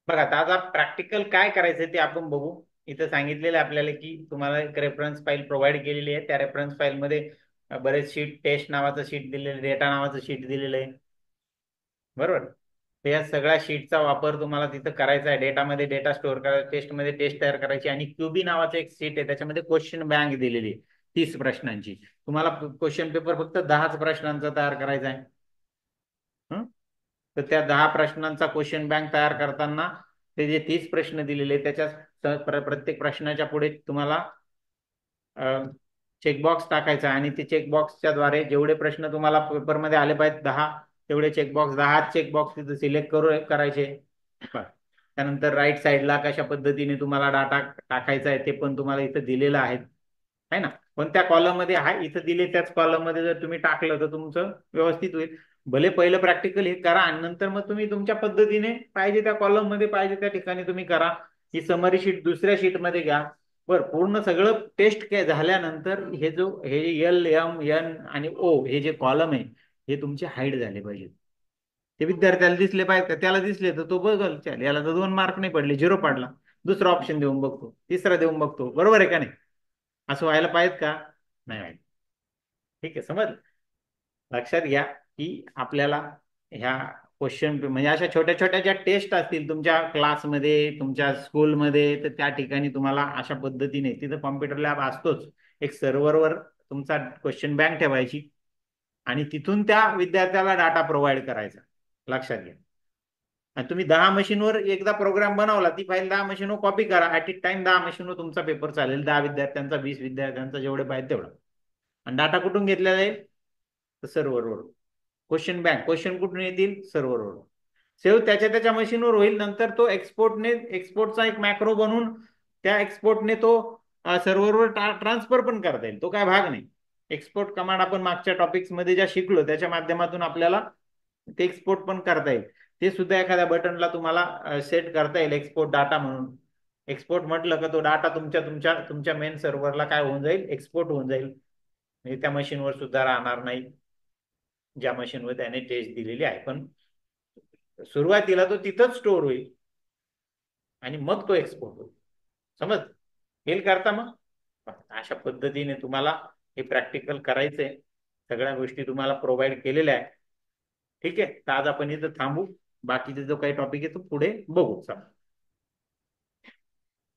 बघा, आता प्रॅक्टिकल काय करायचं ते आपण बघू. इथं सांगितलेलं आपल्याला की तुम्हाला एक रेफरन्स फाईल प्रोव्हाइड केलेली आहे. त्या रेफरन्स फाईल मध्ये बरेच शीट, टेस्ट नावाचं शीट दिलेलं आहे, डेटा नावाचं शीट दिलेलं आहे. बरोबर, तर या सगळ्या शीटचा वापर तुम्हाला तिथं करायचा आहे. डेटामध्ये डेटा स्टोअर करायचा, टेस्टमध्ये टेस्ट तयार करायची, आणि क्यूबी नावाचं एक शीट आहे, त्याच्यामध्ये क्वेश्चन बँक दिलेली आहे 30 प्रश्नांची. तुम्हाला क्वेश्चन पेपर फक्त 10 प्रश्नांचा तयार करायचा आहे. तर त्या 10 प्रश्नांचा क्वेश्चन बँक तयार करताना ते जे 30 प्रश्न दिलेले त्याच्या प्रत्येक प्रश्नाच्या पुढे तुम्हाला चेकबॉक्स टाकायचा आणि ते चेकबॉक्सच्या द्वारे जेवढे प्रश्न तुम्हाला पेपरमध्ये आले पाहिजेत 10, तेवढे चेकबॉक्स 10 चेकबॉक्स तिथे सिलेक्ट करायचे. त्यानंतर राईट साईडला कशा पद्धतीने तुम्हाला डाटा टाकायचा आहे ते पण तुम्हाला इथं दिलेलं आहे ना. कोणत्या कॉलम मध्ये आहे इथं दिले त्याच कॉलम मध्ये जर तुम्ही टाकलं तर तुमचं व्यवस्थित होईल. भले पहिलं प्रॅक्टिकल हे करा आणि नंतर मग तुम्ही तुमच्या पद्धतीने पाहिजे त्या कॉलम मध्ये पाहिजे त्या ठिकाणी तुम्ही करा. ही समरी शीट दुसऱ्या शीट मध्ये घ्या. बर, पूर्ण सगळं टेस्ट काय झाल्यानंतर हे एल एम एन आणि ओ हे जे कॉलम आहे हे तुमचे हाईड झाले पाहिजेत. ते विद्यार्थ्याला दिसले पाहिजे का? त्याला दिसले तर तो बघल चल याला तर 2 मार्क नाही पडले, 0 पडला. दुसरा ऑप्शन देऊन बघतो, तिसरा देऊन बघतो. बरोबर आहे का नाही? असं व्हायला पाहिजे का? नाही व्हायला. ठीक आहे, समज. लक्षात घ्या की आपल्याला ह्या क्वेश्चन म्हणजे अशा छोट्या छोट्या ज्या टेस्ट असतील तुमच्या क्लासमध्ये तुमच्या स्कूलमध्ये तर त्या ठिकाणी तुम्हाला अशा पद्धतीने तिथं कॉम्प्युटर लॅब असतोच. एक सर्व्हरवर तुमचा क्वेश्चन बँक ठेवायची आणि तिथून त्या विद्यार्थ्याला डाटा प्रोव्हाइड करायचा. लक्षात घ्या. आणि तुम्ही 10 मशीनवर एकदा प्रोग्राम बनवला ती फाईल 10 मशीनवर कॉपी करा. ऍट इट टाइम 10 मशीनवर तुमचा पेपर चालेल. 10 विद्यार्थ्यांचा, 20 विद्यार्थ्यांचा, जेवढे पाहिजे तेवढा. आणि डाटा कुठून घेतला जाईल? तर सर्व्हरवर. क्वेश्चन कुठून येतील? सर्व्हरवर. सेव्ह त्याच्या त्याच्या मशीनवर होईल. नंतर तो एक्सपोर्टचा एक मॅक्रो बनवून त्या एक्सपोर्टने तो सर्व्हरवर ट्रान्सफर पण करता येईल. तो काय भाग नाही. एक्सपोर्ट कमांड आपण मागच्या टॉपिक्स मध्ये ज्या शिकलो त्याच्या माध्यमातून आपल्याला ते एक्सपोर्ट पण करता येईल. ते सुद्धा एखाद्या बटनला तुम्हाला सेट करता येईल एक्सपोर्ट डाटा म्हणून. एक्सपोर्ट म्हटलं का तो डाटा तुमच्या तुमच्या तुमच्या मेन सर्व्हरला काय होऊन जाईल? एक्सपोर्ट होऊन जाईल. म्हणजे त्या मशीनवर सुद्धा राहणार नाही ज्या मशीनवर त्याने टेस्ट दिलेली आहे. पण सुरुवातीला तो तिथंच स्टोअर होईल आणि मग तो एक्सपोर्ट होईल. समज हेल करता मग अशा पद्धतीने तुम्हाला हे प्रॅक्टिकल करायचंय. सगळ्या गोष्टी तुम्हाला प्रोव्हाइड केलेल्या आहे. ठीक आहे, तर आज आपण इथं थांबू. बाकीचा जो काही टॉपिक आहे तो पुढे बघू. चला.